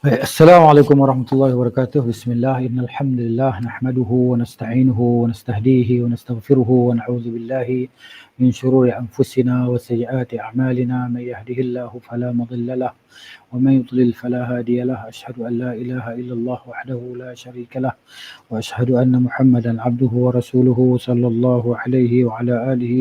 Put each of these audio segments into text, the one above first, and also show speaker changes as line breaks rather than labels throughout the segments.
السلام عليكم ورحمة الله وبركاته. بسم الله إن الحمد لله نحمده ونستعينه ونستهديه ونستغفره ونعوذ بالله من شرور أنفسنا وسيئات أعمالنا. من يهده الله فلا مضل له ومن يضلل فلا هادي له. أشهد أن لا إله إلا الله وحده لا شريك له وأشهد أن محمدا عبده ورسوله صلى الله عليه وعلى آله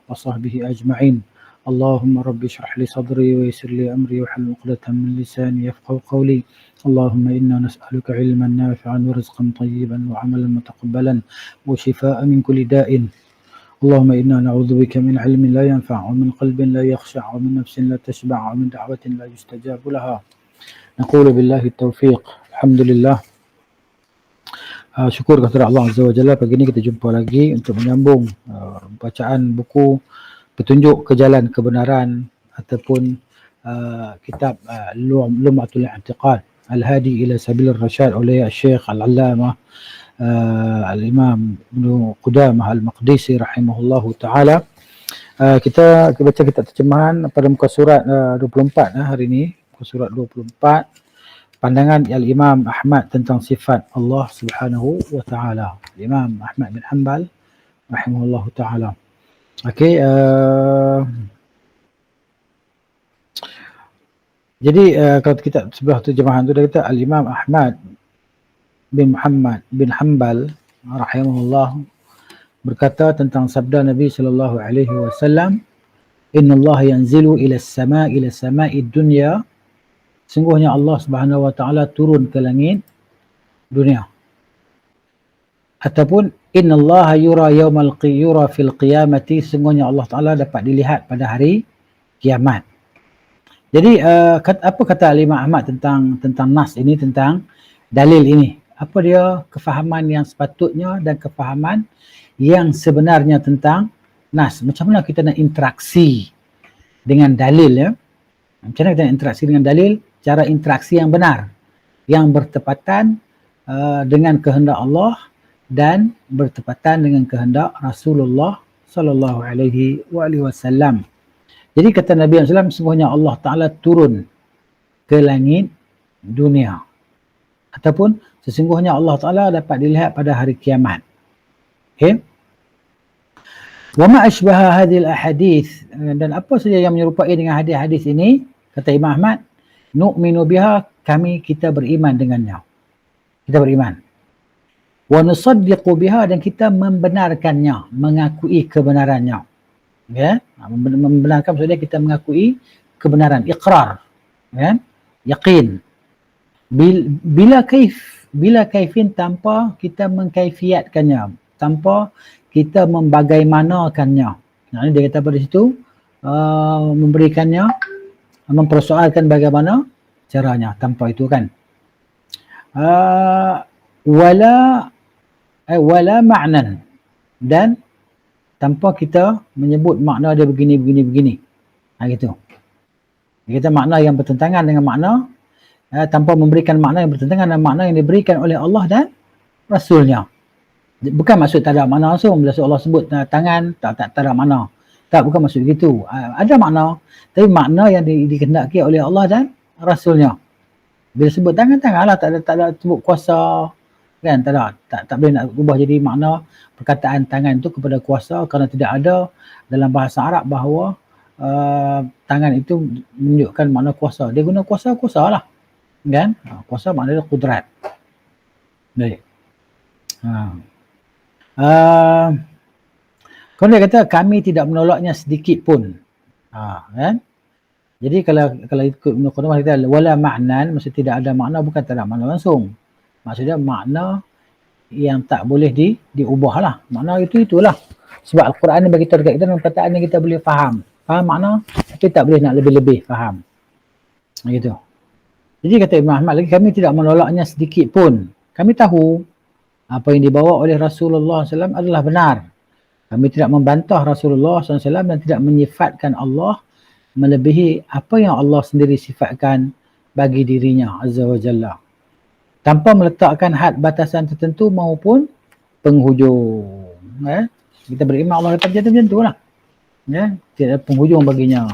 وصحبه أجمعين. اللهم رب اشرح لي صدري ويسر لي أمري واحلل عقدة من لساني يفقهوا قولي. اللهم إنا نسألك علما نافعا ورزقا طيبا وعملا متقبلا وشفاء من كل داء. اللهم إنا نعوذ بك من علم لا ينفع ومن قلب لا يخشع ومن نفس لا تشبع ومن دعوة لا يستجاب لها. نقول بالله التوفيق. الحمد لله. Syukur kepada Allah Azza wa Jalla, pagi ini kita jumpa lagi untuk menyambung bacaan buku Petunjuk ke Jalan Kebenaran ataupun kitab Lum'atul I'tiqad Al-Hadi ila Sabil Ar-Rasyad oleh Syekh Al-Allamah Al-Imam Ibn Qudamah Al-Maqdisi rahimahullahu ta'ala. Kita baca kitab terjemahan pada muka surat 24 hari ini, muka surat 24, pandangan Al-Imam Ahmad tentang sifat Allah Subhanahu wa ta'ala. Imam Ahmad bin Hanbal rahimahullahu ta'ala. Okey, jadi kalau kita sebelah terjemahan tu dia kata Al-Imam Ahmad bin Muhammad bin Hanbal rahimahullah berkata tentang sabda Nabi sallallahu alaihi wasallam, "Innallaha yanzilu ila as-sama'i dunya." Sungguhnya Allah Subhanahu wa taala turun ke langit dunia. Ataupun innallaha yura fil qiyamati, sungguhnya Allah taala dapat dilihat pada hari kiamat. Jadi apa kata Imam Ahmad tentang nas ini, tentang dalil ini? Apa dia kefahaman yang sepatutnya dan kefahaman yang sebenarnya tentang nas? Macam mana kita nak interaksi dengan dalil, ya? Macam mana kita nak interaksi dengan dalil? Cara interaksi yang benar, yang bertepatan dengan kehendak Allah dan bertepatan dengan kehendak Rasulullah sallallahu alaihi wasallam. Jadi kata Nabi SAW, sesungguhnya Allah Ta'ala turun ke langit dunia. Ataupun sesungguhnya Allah Ta'ala dapat dilihat pada hari kiamat. Okay? Wa ma ashbaha hadhil ahadith, dan apa saja yang menyerupai dengan hadis-hadis ini, kata Imam Ahmad, nu'minu biha, kita beriman dengannya. Kita beriman. Wa nusaddiqu biha, dan kita membenarkannya, mengakui kebenarannya. Ya, membenarkan maksudnya kita mengakui kebenaran, iqrar, ya, yakin. Bila kaifin, tanpa kita mengkaifiatkannya, tanpa kita membagaimanakannya. Nah, dia kata pada situ memberikannya, mempersoalkan bagaimana caranya, tanpa itu kan. Wala ma'nan, dan tanpa kita menyebut makna dia begini. Gitu. Kita makna yang bertentangan dengan makna, tanpa memberikan makna yang bertentangan dengan makna yang diberikan oleh Allah dan Rasulnya. Bukan maksud tak ada makna langsung, bila Allah sebut tangan, tak ada makna. Tak, bukan maksud begitu. Ada makna, tapi makna yang dikehendaki oleh Allah dan Rasulnya. Bila sebut tangan lah, tak ada sebut kuasa, kan? Tak boleh nak ubah jadi makna perkataan tangan itu kepada kuasa, kerana tidak ada dalam bahasa Arab bahawa tangan itu menunjukkan makna kuasa. Dia guna kuasa lah, kan? Kuasa maknanya kudrat. Baik. Kalau dia kata kami tidak menolaknya sedikit pun, kan? Jadi kalau ikut Ibn Qudamah kita wala ma'nan, maksud tidak ada makna, bukan tak ada makna langsung. Maksudnya makna yang tak boleh diubah lah. Makna itulah. Sebab Al-Quran ni bagi tahu dekat kita dengan perkataan yang kita boleh faham. Faham makna, tapi tak boleh nak lebih-lebih faham. Gitu. Jadi kata Imam Ahmad lagi, kami tidak menolaknya sedikit pun. Kami tahu apa yang dibawa oleh Rasulullah SAW adalah benar. Kami tidak membantah Rasulullah SAW dan tidak menyifatkan Allah melebihi apa yang Allah sendiri sifatkan bagi dirinya Azza wa Jalla, tanpa meletakkan had batasan tertentu maupun penghujung. Kita beriman Allah kata macam tu lah. Ya, tidak ada penghujung baginya.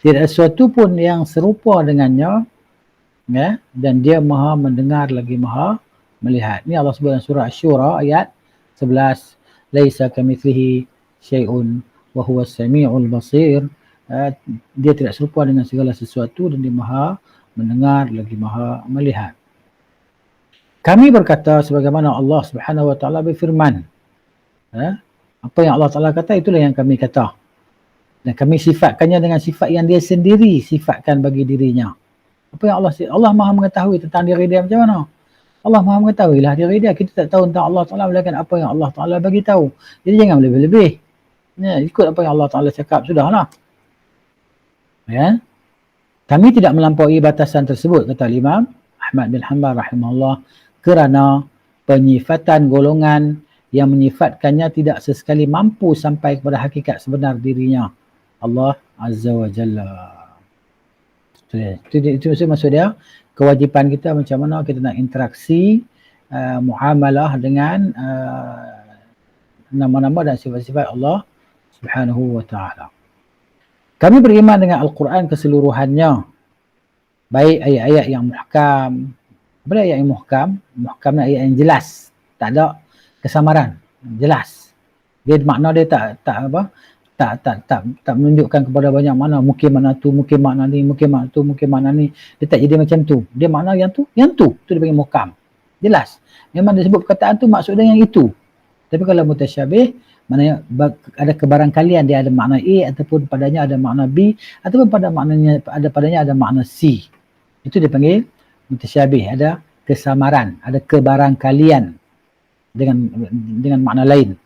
Tidak ada sesuatu pun yang serupa dengannya ya, dan dia maha mendengar lagi maha melihat. Ini Allah sebut dalam surah Asy-Syura ayat 11, laisa kamitslihi syai'un wa huwas samiul basir. Dia tidak serupa dengan segala sesuatu dan dia maha mendengar lagi maha melihat. Kami berkata sebagaimana Allah Subhanahu wa taala berfirman, apa yang Allah Taala kata itulah yang kami kata, dan kami sifatkannya dengan sifat yang dia sendiri sifatkan bagi dirinya. Apa yang Allah maha mengetahui tentang diri dia macam mana? Allah maha mengetahui lah diri dia. Kita tak tahu tentang Allah Taala melainkan apa yang Allah Taala bagi tahu. Jadi jangan lebih-lebih. Ya, ikut apa yang Allah Taala cakap sudahlah. Ya. Kami tidak melampaui batasan tersebut, kata Imam Ahmad bin Hanbal rahimahullah, kerana penyifatan golongan yang menyifatkannya tidak sesekali mampu sampai kepada hakikat sebenar dirinya, Allah Azza wa Jalla. Itu maksud dia, kewajipan kita macam mana kita nak interaksi, muamalah dengan nama-nama dan sifat-sifat Allah Subhanahu wa taala. Kami beriman dengan Al-Quran keseluruhannya, baik ayat-ayat yang muhkam. Apa ayat yang muhkam? Muhkam ni ayat yang jelas, tak ada kesamaran, jelas. Dia makna dia tak menunjukkan kepada banyak makna, mungkin makna tu, mungkin makna ni, mungkin makna tu, mungkin makna ni. Dia tak jadi macam tu. Dia makna yang tu dia panggil muhkam. Jelas. Memang dia sebut perkataan tu maksudnya yang itu. Tapi kalau mutasyabih, maknanya ada kebarangkalian dia ada makna A ataupun padanya ada makna B ataupun padanya ada makna C. Itu dipanggil mutasyabih, ada kesamaran, ada kebarangkalian dengan makna lain.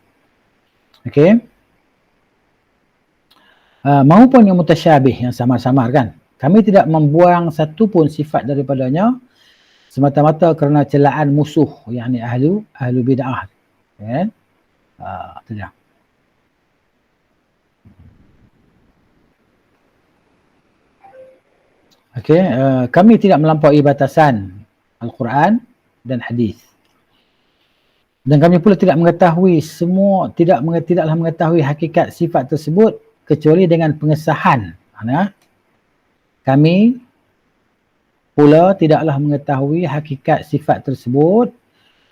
Okey. Maupun yang mutasyabih, yang samar-samar kan. Kami tidak membuang satu pun sifat daripadanya semata-mata kerana celaan musuh, yakni ahlu bid'ah. Kan? Itu dia. Okey, kami tidak melampaui batasan Al-Quran dan hadis. Dan kami pula tidak mengetahui tidaklah mengetahui hakikat sifat tersebut kecuali dengan pengesahan. Kami pula tidaklah mengetahui hakikat sifat tersebut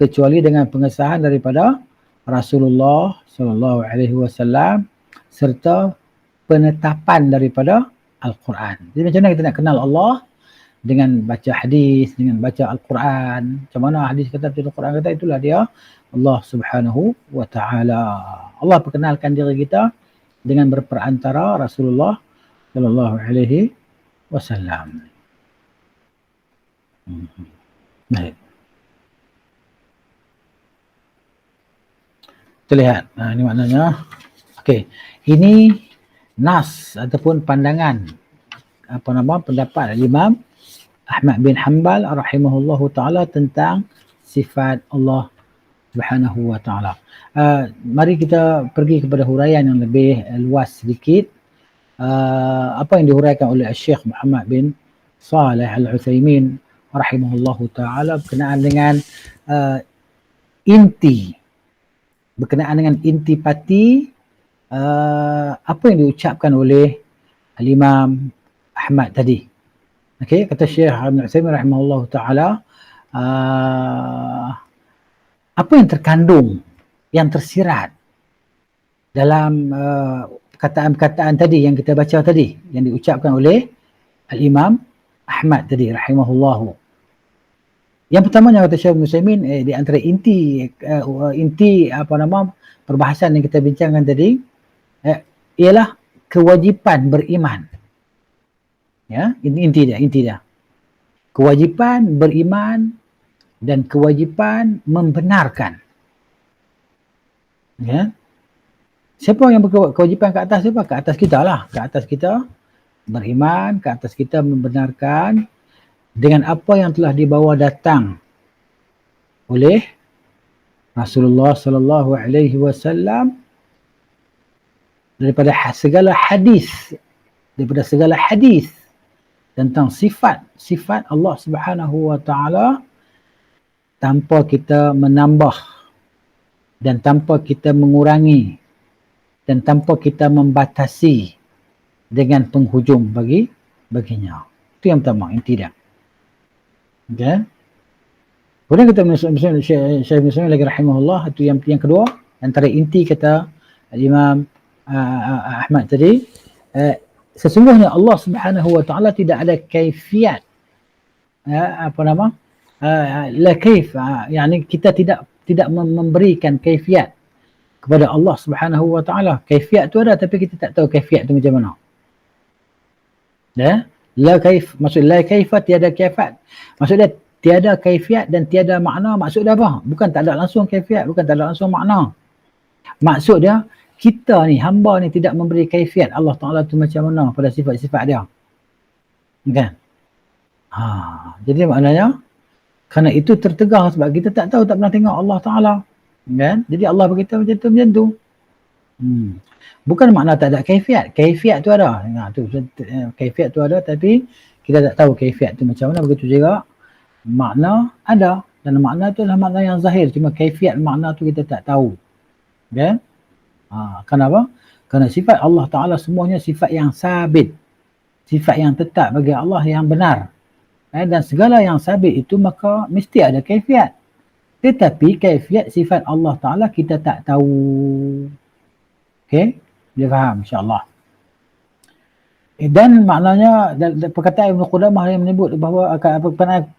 kecuali dengan pengesahan daripada Rasulullah sallallahu alaihi wasallam serta penetapan daripada Al-Quran. Jadi macam mana kita nak kenal Allah? Dengan baca hadis, dengan baca Al-Quran. Macam mana hadis kata, Al-Quran kata, itulah dia Allah Subhanahu wa taala. Allah perkenalkan diri kita dengan berperantara Rasulullah sallallahu alaihi wasallam. Baik. Kita lihat. Ini maknanya. Okey. Ini nas ataupun pandangan pendapat Imam Ahmad bin Hanbal rahimahullahu taala tentang sifat Allah Subhanahu wa taala. Mari kita pergi kepada huraian yang lebih luas sedikit. Apa yang dihuraikan oleh Syekh Muhammad bin Shalih Al-Utsaimin rahimahullahu taala berkenaan dengan berkenaan dengan intipati apa yang diucapkan oleh Al-Imam Ahmad tadi. Okey, kata Syekh Ibn Utsaimin rahimahullahu taala, apa yang terkandung, yang tersirat dalam perkataan-perkataan tadi yang kita baca tadi, yang diucapkan oleh Al-Imam Ahmad tadi rahimahullahu. Yang pertamanya kata Syekh Ibn Utsaimin, di antara inti perbahasan yang kita bincangkan tadi, ialah kewajipan beriman. Ya, inti dia. Kewajipan beriman dan kewajipan membenarkan. Ya. Siapa yang berkewajipan ke atas siapa? Ke atas kita lah. Ke atas kita beriman, ke atas kita membenarkan dengan apa yang telah dibawa datang oleh Rasulullah sallallahu alaihi wasallam daripada segala hadis tentang sifat Allah Subhanahu wa taala, tanpa kita menambah dan tanpa kita mengurangi dan tanpa kita membatasi dengan penghujung baginya. Itu yang pertama, inti dia. Okay. Kemudian kita Syekh Muslim lagi rahimahullah, itu yang kedua, antara inti kata Imam Ahmad tadi, sesungguhnya Allah Subhanahu wa taala tidak ada kaifiat, la kaif, yani kita tidak memberikan kaifiat kepada Allah Subhanahu wa taala. Kaifiat tu ada tapi kita tak tahu kaifiat tu macam mana. Ya, la kaif, maksud la kaifa, tiada kaifiat. Maksudnya tiada kaifiat dan tiada makna. Maksud dia apa? Bukan tak ada langsung kaifiat, bukan tak ada langsung makna. Maksud dia, kita ni, hamba ni tidak memberi kaifiat Allah Ta'ala tu macam mana pada sifat-sifat dia. Kan? Jadi maknanya, kerana itu tertegah sebab kita tak tahu, tak pernah tengok Allah Ta'ala. Kan? Jadi Allah berkata macam tu. Bukan makna tak ada kaifiat. Kaifiat tu ada. Kaifiat tu ada tapi kita tak tahu kaifiat tu macam mana. Begitu juga makna ada, dan makna tu adalah makna yang zahir, cuma kaifiat makna tu kita tak tahu. Okay? Kenapa? Kerana sifat Allah Ta'ala semuanya sifat yang sabit, sifat yang tetap bagi Allah, yang benar. Dan segala yang sabit itu maka mesti ada kaifiat. Tetapi kaifiat sifat Allah Ta'ala kita tak tahu. Okay? Dia faham insyaAllah. Dan maknanya perkataan Ibn Qudamah yang menyebut bahawa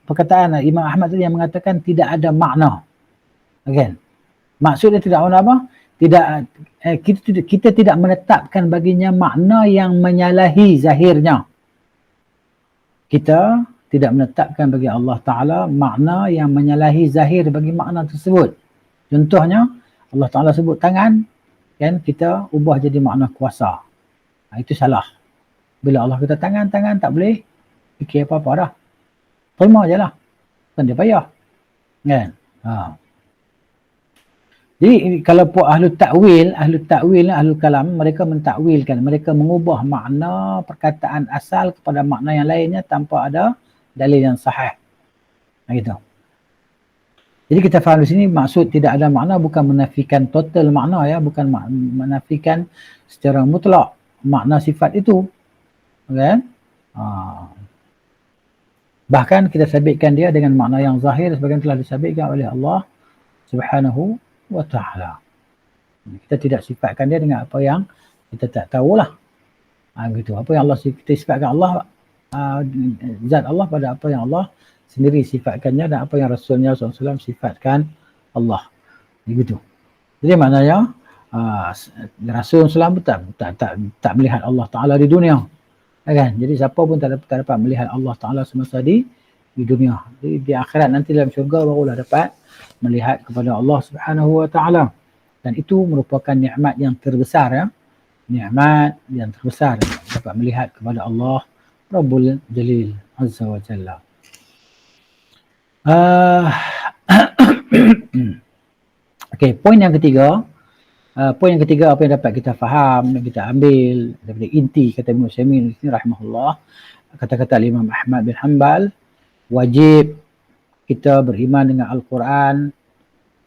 perkataan Imam Ahmad tadi yang mengatakan tidak ada makna. Again, maksudnya tidak makna apa? Kita tidak menetapkan baginya makna yang menyalahi zahirnya. Kita tidak menetapkan bagi Allah Ta'ala makna yang menyalahi zahir bagi makna tersebut. Contohnya Allah Ta'ala sebut tangan, kan, kita ubah jadi makna kuasa. Itu salah. Bila Allah kata tangan, tak boleh fikir apa-apa dah. Terima je lah. Kan dia payah. Kan? Jadi kalau ahlu ta'wil, ahlu kalam, mereka mentakwilkan, mereka mengubah makna perkataan asal kepada makna yang lainnya tanpa ada dalil yang sahih. Gitu. Jadi kita faham di sini maksud tidak ada makna bukan menafikan total makna, ya, bukan menafikan secara mutlak makna sifat itu. Kan? Bahkan kita sabitkan dia dengan makna yang zahir sebagaimana telah disabitkan oleh Allah Subhanahu wa ta'ala. Kita tidak sifatkan dia dengan apa yang kita tak tahulah. Gitu. Apa yang Allah kita sifatkan Allah, zat Allah pada apa yang Allah sendiri sifatkannya dan apa yang Rasulnya SAW sifatkan Allah. Begitu. Jadi maknanya Rasul SAW tak melihat Allah Ta'ala di dunia. Kan? Jadi siapa pun tak dapat melihat Allah Ta'ala semasa di dunia. Jadi di akhirat nanti dalam syurga barulah dapat melihat kepada Allah Subhanahu wa Ta'ala. Dan itu merupakan nikmat yang terbesar, ya. Nikmat yang terbesar, dapat melihat kepada Allah Rabbul Jalil Azza wa Jalla. Okey, poin yang ketiga apa yang dapat kita faham dan kita ambil daripada inti kata Ibn Utsaimin ini rahimahullah, kata-kata Imam Ahmad bin Hanbal, wajib kita beriman dengan Al-Quran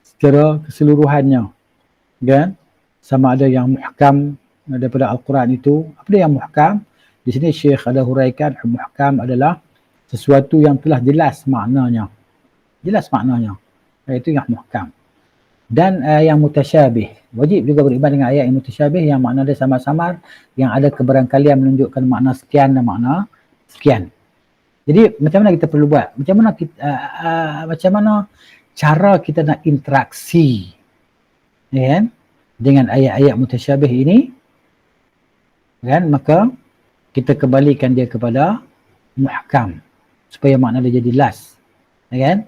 secara keseluruhannya, kan? Sama ada yang muhkam daripada Al-Quran itu. Apa dia yang muhkam? Di sini Syekh ada huraikan, muhkam adalah sesuatu yang telah jelas maknanya. Itu yang muhkam. Dan yang mutasyabih, wajib juga beriman dengan ayat yang mutasyabih yang makna dia samar-samar, yang ada keberangkalian menunjukkan makna sekian dan makna sekian. Jadi macam mana kita perlu buat? Macam mana cara kita nak interaksi, ya, kan, dengan ayat-ayat mutasyabih ini, kan? Maka kita kembalikan dia kepada muhkam supaya makna dia jadi jelas, ya, kan?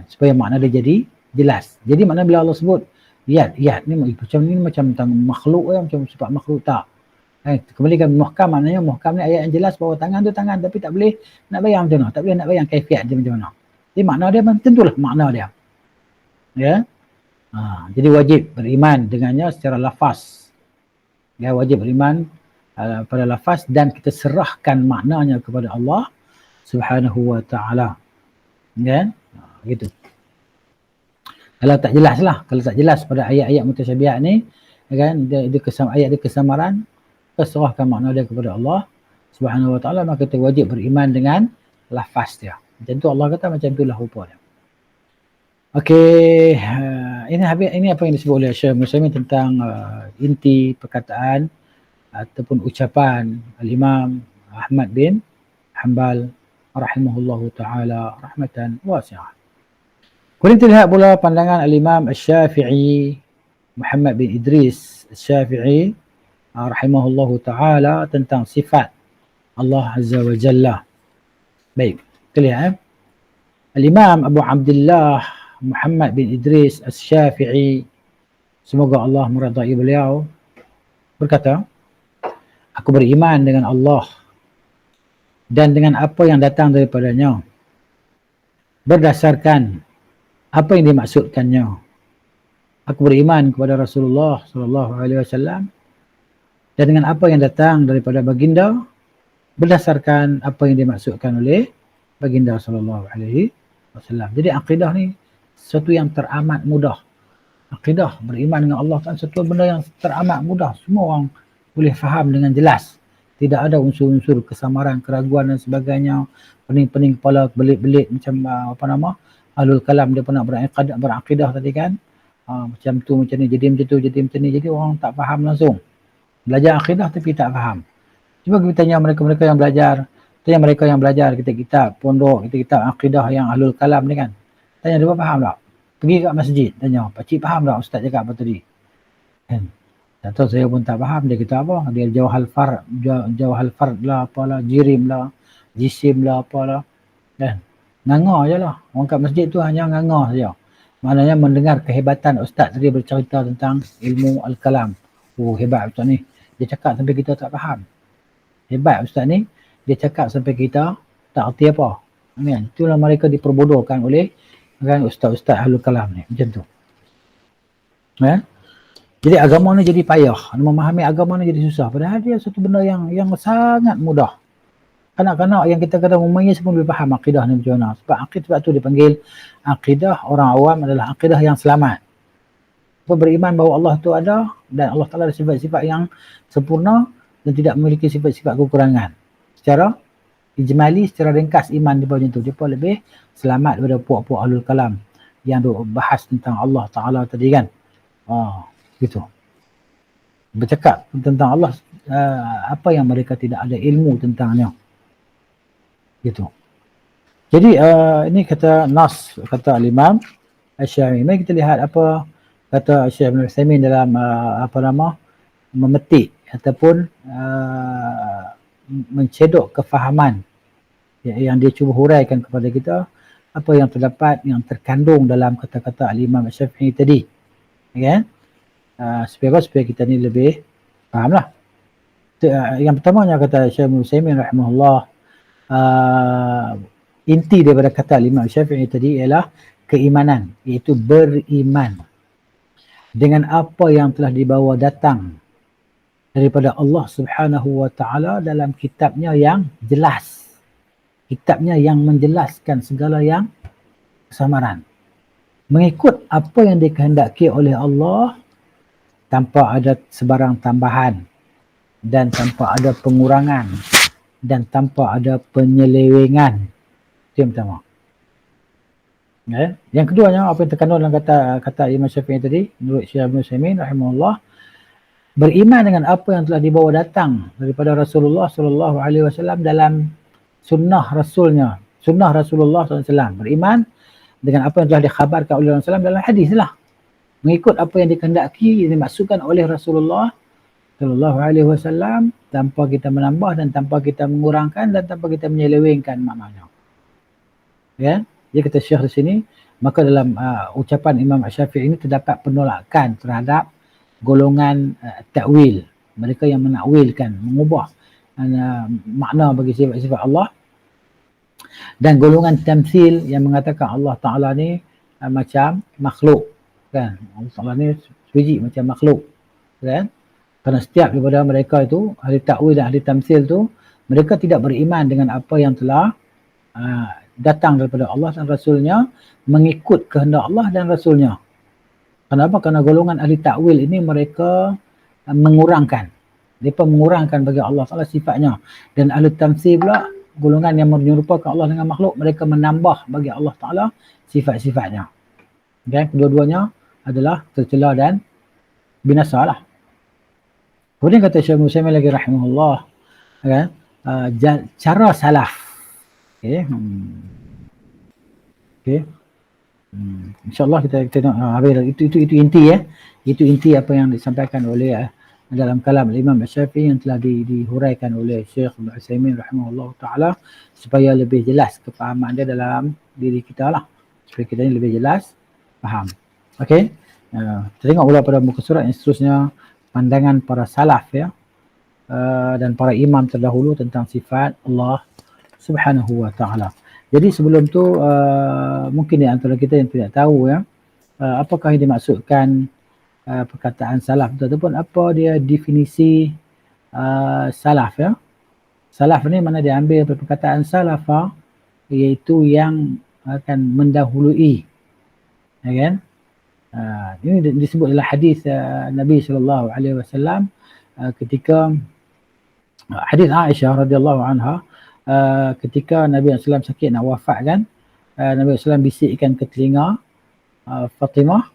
Supaya makna dia jadi jelas. Jadi makna bila Allah sebut yad ni macam makhluk, ya, macam sifat makhluk, tak. Kembalikan muhkam, maknanya muhkam ni ayat yang jelas bahawa tangan tu tangan, tapi tak boleh nak bayang macam mana, tak boleh nak bayang kaifiat dia macam mana. Jadi makna dia tentulah makna dia. Ya. Jadi wajib beriman dengannya secara lafaz. Ya, wajib beriman pada lafaz dan kita serahkan maknanya kepada Allah Subhanahu wa Ta'ala. Ya. Gitu. Kalau tak jelas lah, kalau tak jelas pada ayat-ayat mutasyabihat ni, kan, ayat dia kesamaran, serahkan makna dia kepada Allah Subhanahu wa Ta'ala, maka kita wajib beriman dengan lafaz dia. Macam tu Allah kata, macam itulah rupa dia. Okey, ini apa yang disebut oleh Syekh Muslimin tentang inti perkataan ataupun ucapan Al-Imam Ahmad bin Hanbal rahimahullahu ta'ala rahmatan wasi'ah. Kemudian kita lihat pula pandangan Al-Imam Asy-Syafi'i Muhammad bin Idris Asy-Syafi'i rahimahullahu ta'ala tentang sifat Allah Azza wa Jalla. Baik, kita lihat. Al-Imam Abu Abdullah Muhammad bin Idris Asy-Syafi'i, semoga Allah meridai beliau, berkata, aku beriman dengan Allah dan dengan apa yang datang daripadanya berdasarkan apa yang dimaksudkannya. Aku beriman kepada Rasulullah sallallahu alaihi wasallam dan dengan apa yang datang daripada baginda berdasarkan apa yang dimaksudkan oleh baginda sallallahu alaihi wasallam. Jadi akidah ni sesuatu yang teramat mudah. Akidah beriman dengan Allah kan sesuatu benda yang teramat mudah. Semua orang boleh faham dengan jelas. Tidak ada unsur-unsur kesamaran, keraguan dan sebagainya. Pening-pening kepala, belit-belit macam Ahlul Kalam dia pernah berakidah tadi kan. Macam tu, macam ni, jadi macam tu, jadi macam ni. Jadi orang tak faham langsung. Belajar akidah tapi tak faham. Cuba kita tanya mereka-mereka yang belajar. Tanya mereka yang belajar kitab-kitab, pondok, kitab-kitab akidah yang Ahlul Kalam ni kan. Tanya dia faham tak? Pergi kat masjid, tanya, pakcik faham tak ustaz cakap apa tadi? Kan? Tak tahu, saya pun tak faham. Dia kata apa? Dia jauhal fard lah, apalah, jirim lah, jisim lah, apalah. Kan? Nganga je lah. Orang kat masjid tu hanya nganga saja. Maknanya mendengar kehebatan ustaz tadi bercerita tentang ilmu Al-Kalam. Oh, hebat ustaz ni. Dia cakap sampai kita tak faham. Hebat ustaz ni. Dia cakap sampai kita tak erti apa. Kan? Itulah mereka diperbodohkan oleh kan ustaz-ustaz Ahlul Kalam ni. Macam tu. Ya? Jadi agama ni jadi payah. Memahami agama ni jadi susah. Padahal dia satu benda yang sangat mudah. Kanak-kanak yang kita kata mumayyiz pun boleh faham akidah ni macam mana. Sebab tu dipanggil akidah orang awam adalah akidah yang selamat. Beriman bahawa Allah tu ada dan Allah Ta'ala ada sifat-sifat yang sempurna dan tidak memiliki sifat-sifat kekurangan. Secara ijmali, secara ringkas iman dia macam tu. Dia pun lebih selamat daripada puak-puak Ahlul Kalam yang bahas tentang Allah Ta'ala tadi kan. Gitu. Bercakap tentang Allah apa yang mereka tidak ada ilmu tentangnya. Gitu. Jadi ini kata Nas, kata Al-Imam Asy-Syafi'i. Mari kita lihat apa kata Syekh Ibn Utsaimin dalam memetik ataupun mencedok kefahaman yang dia cuba huraikan kepada kita apa yang terdapat, yang terkandung dalam kata-kata Al-Imam Asy-Syafi'i tadi. Kan? Supaya kita ni lebih fahamlah. Yang pertamanya kata Syekh Ibn Utsaimin rahimahullah, inti daripada kata Imam Syafi'i tadi ialah keimanan, iaitu beriman dengan apa yang telah dibawa datang daripada Allah Subhanahu wa Ta'ala dalam kitabnya yang jelas, kitabnya yang menjelaskan segala yang kesamaran, mengikut apa yang dikehendaki oleh Allah tanpa ada sebarang tambahan dan tanpa ada pengurangan dan tanpa ada penyelewengan. Itu yang pertama. Ya. Yang keduanya, apa yang terkandung dalam kata Imam Syafi'i tadi, menurut Syekh Ibn Utsaimin rahimahullah, beriman dengan apa yang telah dibawa datang daripada Rasulullah sallallahu alaihi wasallam dalam sunnah Rasulnya, sunnah Rasulullah sallallahu alaihi wasallam. Beriman dengan apa yang telah dikhabarkan oleh Rasulullah dalam hadis lah. Mengikut apa yang dikehendaki, yang dimaksudkan oleh Rasulullah sallallahu alaihi wasallam, tanpa kita menambah dan tanpa kita mengurangkan dan tanpa kita menyelewengkan maknanya. Ya, dia kata Syekh di sini, maka dalam ucapan Imam Asy-Syafi'i ini terdapat penolakan terhadap golongan takwil, mereka yang menakwilkan, mengubah makna bagi sifat-sifat Allah, dan golongan tamthil yang mengatakan Allah Ta'ala ni macam makhluk, kan? Allah Ta'ala ni sebiji macam makhluk, kan? Kerana setiap daripada mereka itu, ahli takwil dan ahli tamthil tu, mereka tidak beriman dengan apa yang telah datang daripada Allah dan Rasulnya, mengikut kehendak Allah dan Rasulnya. Kenapa? Kerana golongan ahli takwil ini mereka mengurangkan. Mereka mengurangkan bagi Allah Ta'ala sifatnya. Dan ahli tamthil pula golongan yang menyerupakan Allah dengan makhluk, mereka menambah bagi Allah Ta'ala sifat-sifatnya. Okay? Kedua-duanya adalah tercela dan binasa lah. Kemudian kata Syekh Musaimin lagi rahimahullah, okay? Cara salaf. Okay? Okay? InsyaAllah kita tengok itu inti ya. Itu inti apa yang disampaikan oleh dalam kalam Imam Syafi'i yang telah dihuraikan oleh Syekh Ibn Utsaimin rahimahullah ta'ala supaya lebih jelas kefahaman dia dalam diri kita lah. Supaya kita ni lebih jelas faham. Okey. Kita tengok pula pada muka surat yang seterusnya pandangan para salaf ya. Dan para imam terdahulu tentang sifat Allah Subhanahu wa ta'ala. Jadi sebelum tu mungkin di antara kita yang tidak tahu ya apakah yang dimaksudkan perkataan salaf ataupun apa dia definisi salaf ya. Salaf ni mana diambil dari perkataan salafa iaitu yang akan mendahului. Ya kan? Ini disebut dalam hadis Nabi sallallahu alaihi wasallam ketika hadis Aisyah radhiyallahu anha ketika Nabi SAW sakit nak wafat kan, Nabi SAW bisikkan ke telinga Fatimah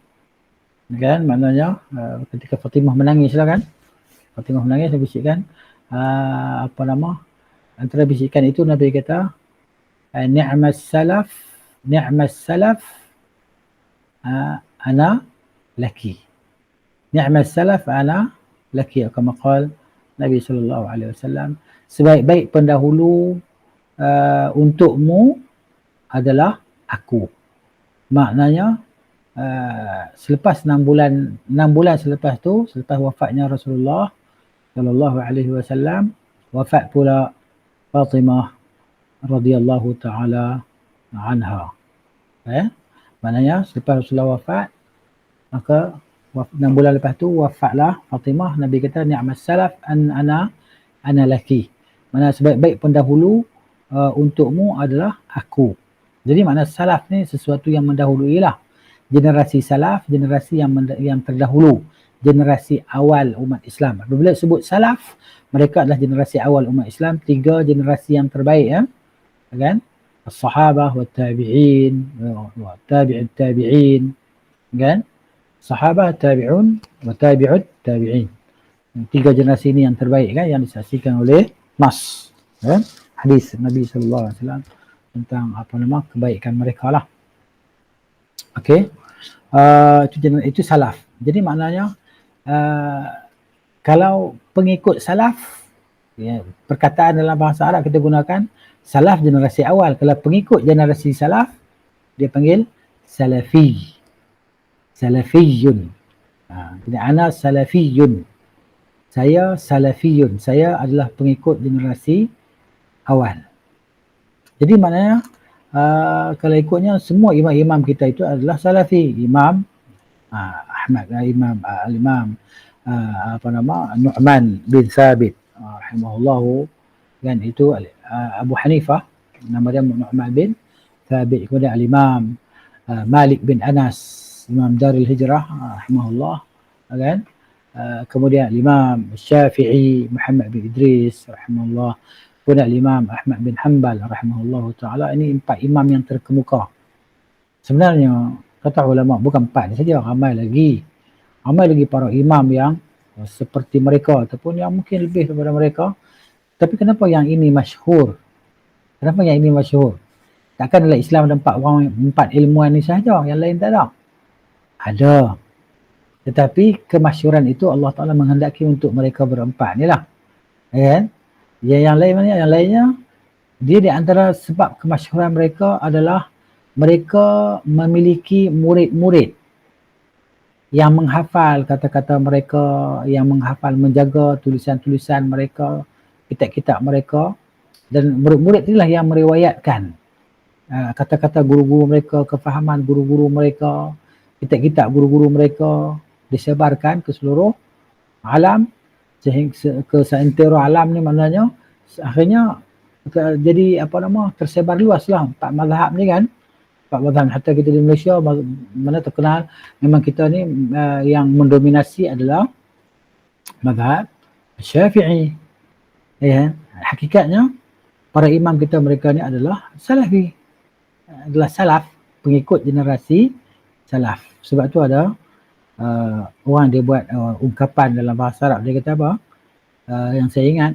kan, maknanya ketika Fatimah menangis lah kan, Fatimah menangis dia bisikkan antara bisikan itu Nabi kata ni'mas salaf ana laki, ni'mas salaf ana laki, kama qala Nabi SAW, sebaik-baik pendahulu untukmu adalah aku. Maknanya selepas 6 bulan selepas tu, selepas wafatnya Rasulullah sallallahu alaihi wasallam, wafat pula Fatimah radhiyallahu taala anha. Maknanya selepas Rasulullah wafat, maka 6 bulan lepas tu wafatlah Fatimah. Nabi kata ni'mas salaf ana laki. Mana sebaik-baik pendahulu untukmu adalah aku. Jadi makna salaf ni sesuatu yang mendahului lah. Generasi salaf, generasi yang terdahulu, generasi awal umat Islam. Apabila sebut salaf, mereka adalah generasi awal umat Islam, 3 generasi yang terbaik ya. Kan? As-sahabah wa tabi'in wa tabi'ut tabi'in. Kan? Sahabah, tabi'un wa tabi'ut tabi'in. 3 generasi ini yang terbaik kan, yang disaksikan oleh nas kan? Hadis Nabi sallallahu alaihi wasallam tentang kebaikan mereka lah. Okey. Itu salaf. Jadi maknanya kalau pengikut salaf ya, perkataan dalam bahasa Arab kita gunakan salaf generasi awal. Kalau pengikut generasi salaf dia panggil salafi. Salafiyun. Jadi ana salafiyun. Saya salafiyun. Saya adalah pengikut generasi awal. Jadi maknanya kalau ikutnya semua imam-imam kita itu adalah salafi. Imam Ahmad, Imam Al-Imam Nu'man bin Thabit rahimahullahu, kan, itu Abu Hanifah, nama dia Nu'man bin Thabit. Kemudian Al-Imam Malik bin Anas, Imam Darul Hijrah rahimahullah, kan. Kemudian Imam Syafi'i Muhammad bin Idris rahimahullah. Kemudian Imam Ahmad bin Hanbal rahimahullah ta'ala. Ini 4 imam yang terkemuka. Sebenarnya kata ulama bukan 4 saja, ramai lagi para imam yang seperti mereka ataupun yang mungkin lebih daripada mereka. Tapi kenapa yang ini masyhur? Kenapa yang ini masyhur? Takkan dalam Islam ada 4 ilmuwan ni sahaja, yang lain tak ada? Ada. Tetapi kemasyhuran itu Allah Ta'ala menghendaki untuk mereka berempat ni lah. Kan? Yang lain mana? Yang lainnya, dia di antara sebab kemasyhuran mereka adalah mereka memiliki murid-murid yang menghafal kata-kata mereka, yang menghafal, menjaga tulisan-tulisan mereka, kitab-kitab mereka. Dan murid-murid inilah yang meriwayatkan kata-kata guru-guru mereka, kefahaman guru-guru mereka, kitab-kitab guru-guru mereka disebarkan ke seluruh alam, sehingga ke seantero alam ni, maknanya akhirnya jadi tersebar luas lah 4 mazhab ni kan. 4 mazhab, hatta kita di Malaysia mana terkenal memang kita ni yang mendominasi adalah mazhab Syafi'i. Ya, hakikatnya para imam kita mereka ni adalah salafi, adalah salaf, pengikut generasi salaf. Sebab tu ada orang dia buat ungkapan dalam bahasa Arab, dia kata apa? Yang saya ingat,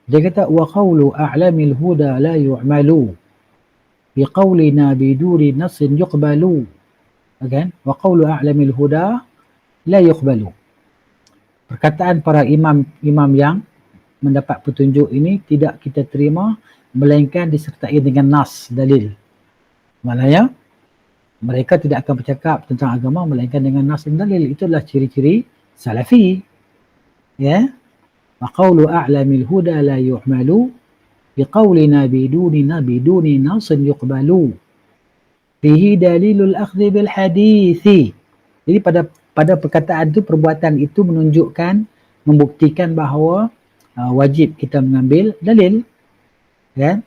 dia kata wa qawlu a'lamil huda la yu'malu bi qawlina biduri nassin yuqbalu. Kan? Wa qawlu a'lamil huda la yuqbalu. Perkataan para imam yang mendapat petunjuk ini tidak kita terima melainkan disertai dengan nas, dalil. Maknanya mereka tidak akan bercakap tentang agama melainkan dengan nas dan dalil. Itulah ciri-ciri salafi. Ya. Wa qawlu a'lamil huda la yu'malu bi qawlina biduni nasin yuqbalu. Fihi dalilul akhdhi bil hadithi. Jadi pada perkataan itu, perbuatan itu menunjukkan, membuktikan bahawa wajib kita mengambil dalil. Kan?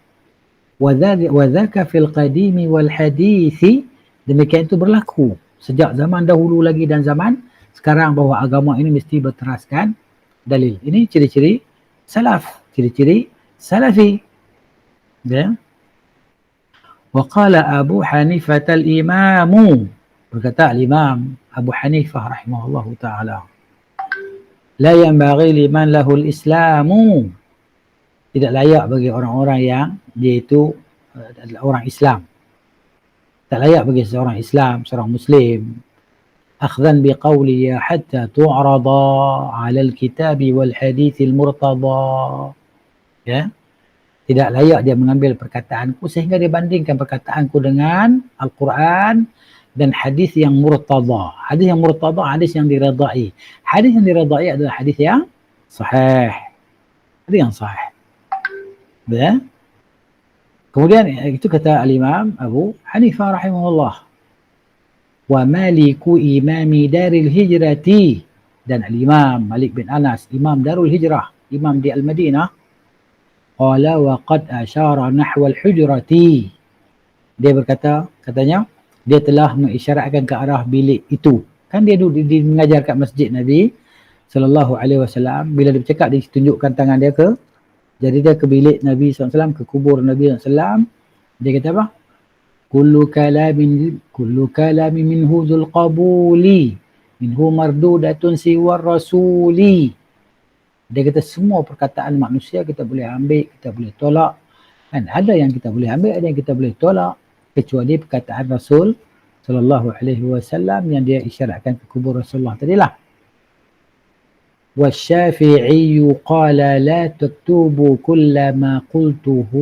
Wa dhaka fil qadimi wal hadithi. Demikian itu berlaku sejak zaman dahulu lagi dan zaman sekarang, bahawa agama ini mesti berteraskan dalil. Ini ciri-ciri salaf, ciri-ciri salafi. Ya. Wa qala Abu Hanifah al-Imamu, berkata al-Imam Abu Hanifah rahimahullahu ta'ala, la yanbaghi liman lahul islamu, tidak layak bagi orang-orang yang dia itu adalah orang Islam, tak layak bagi seorang Islam, seorang Muslim, akhdhan biqawliya hatta tu'rada 'ala al-kitabi wal hadithil murtada. Ya, tidak layak dia mengambil perkataanku sehingga dia bandingkan perkataanku dengan Al-Quran dan hadis yang murtada. Hadis yang murtada, hadis yang diredai. Hadis yang diredai adalah hadis yang sahih. Hadis yang sahih. Ya. Kemudian itu kata al-Imam Abu Hanifah rahimahullah. Wa maliku imami daril hijrati, dan al-Imam Malik bin Anas, imam Darul Hijrah, imam di Al-Madinah, qala wa qad asyara nahwa al-hujrati. Dia berkata, katanya dia telah mengisyaratkan ke arah bilik itu. Kan dia mengajar kat masjid Nabi sallallahu alaihi wasallam, bila dia bercakap dia tunjukkan tangan dia ke, jadi dia ke bilik Nabi SAW, ke kubur Nabi SAW. Dia kata apa? Kullu kalamin minhu dhul qabuli minhu mardudatun siwar rasuli. Dia kata semua perkataan manusia kita boleh ambil, kita boleh tolak. Kan ada yang kita boleh ambil, ada yang kita boleh tolak, kecuali perkataan Rasul sallallahu alaihi wasallam yang dia isyaratkan ke kubur Rasulullah tadilah. والشافعي قال لا تكتبوا كل ما قلته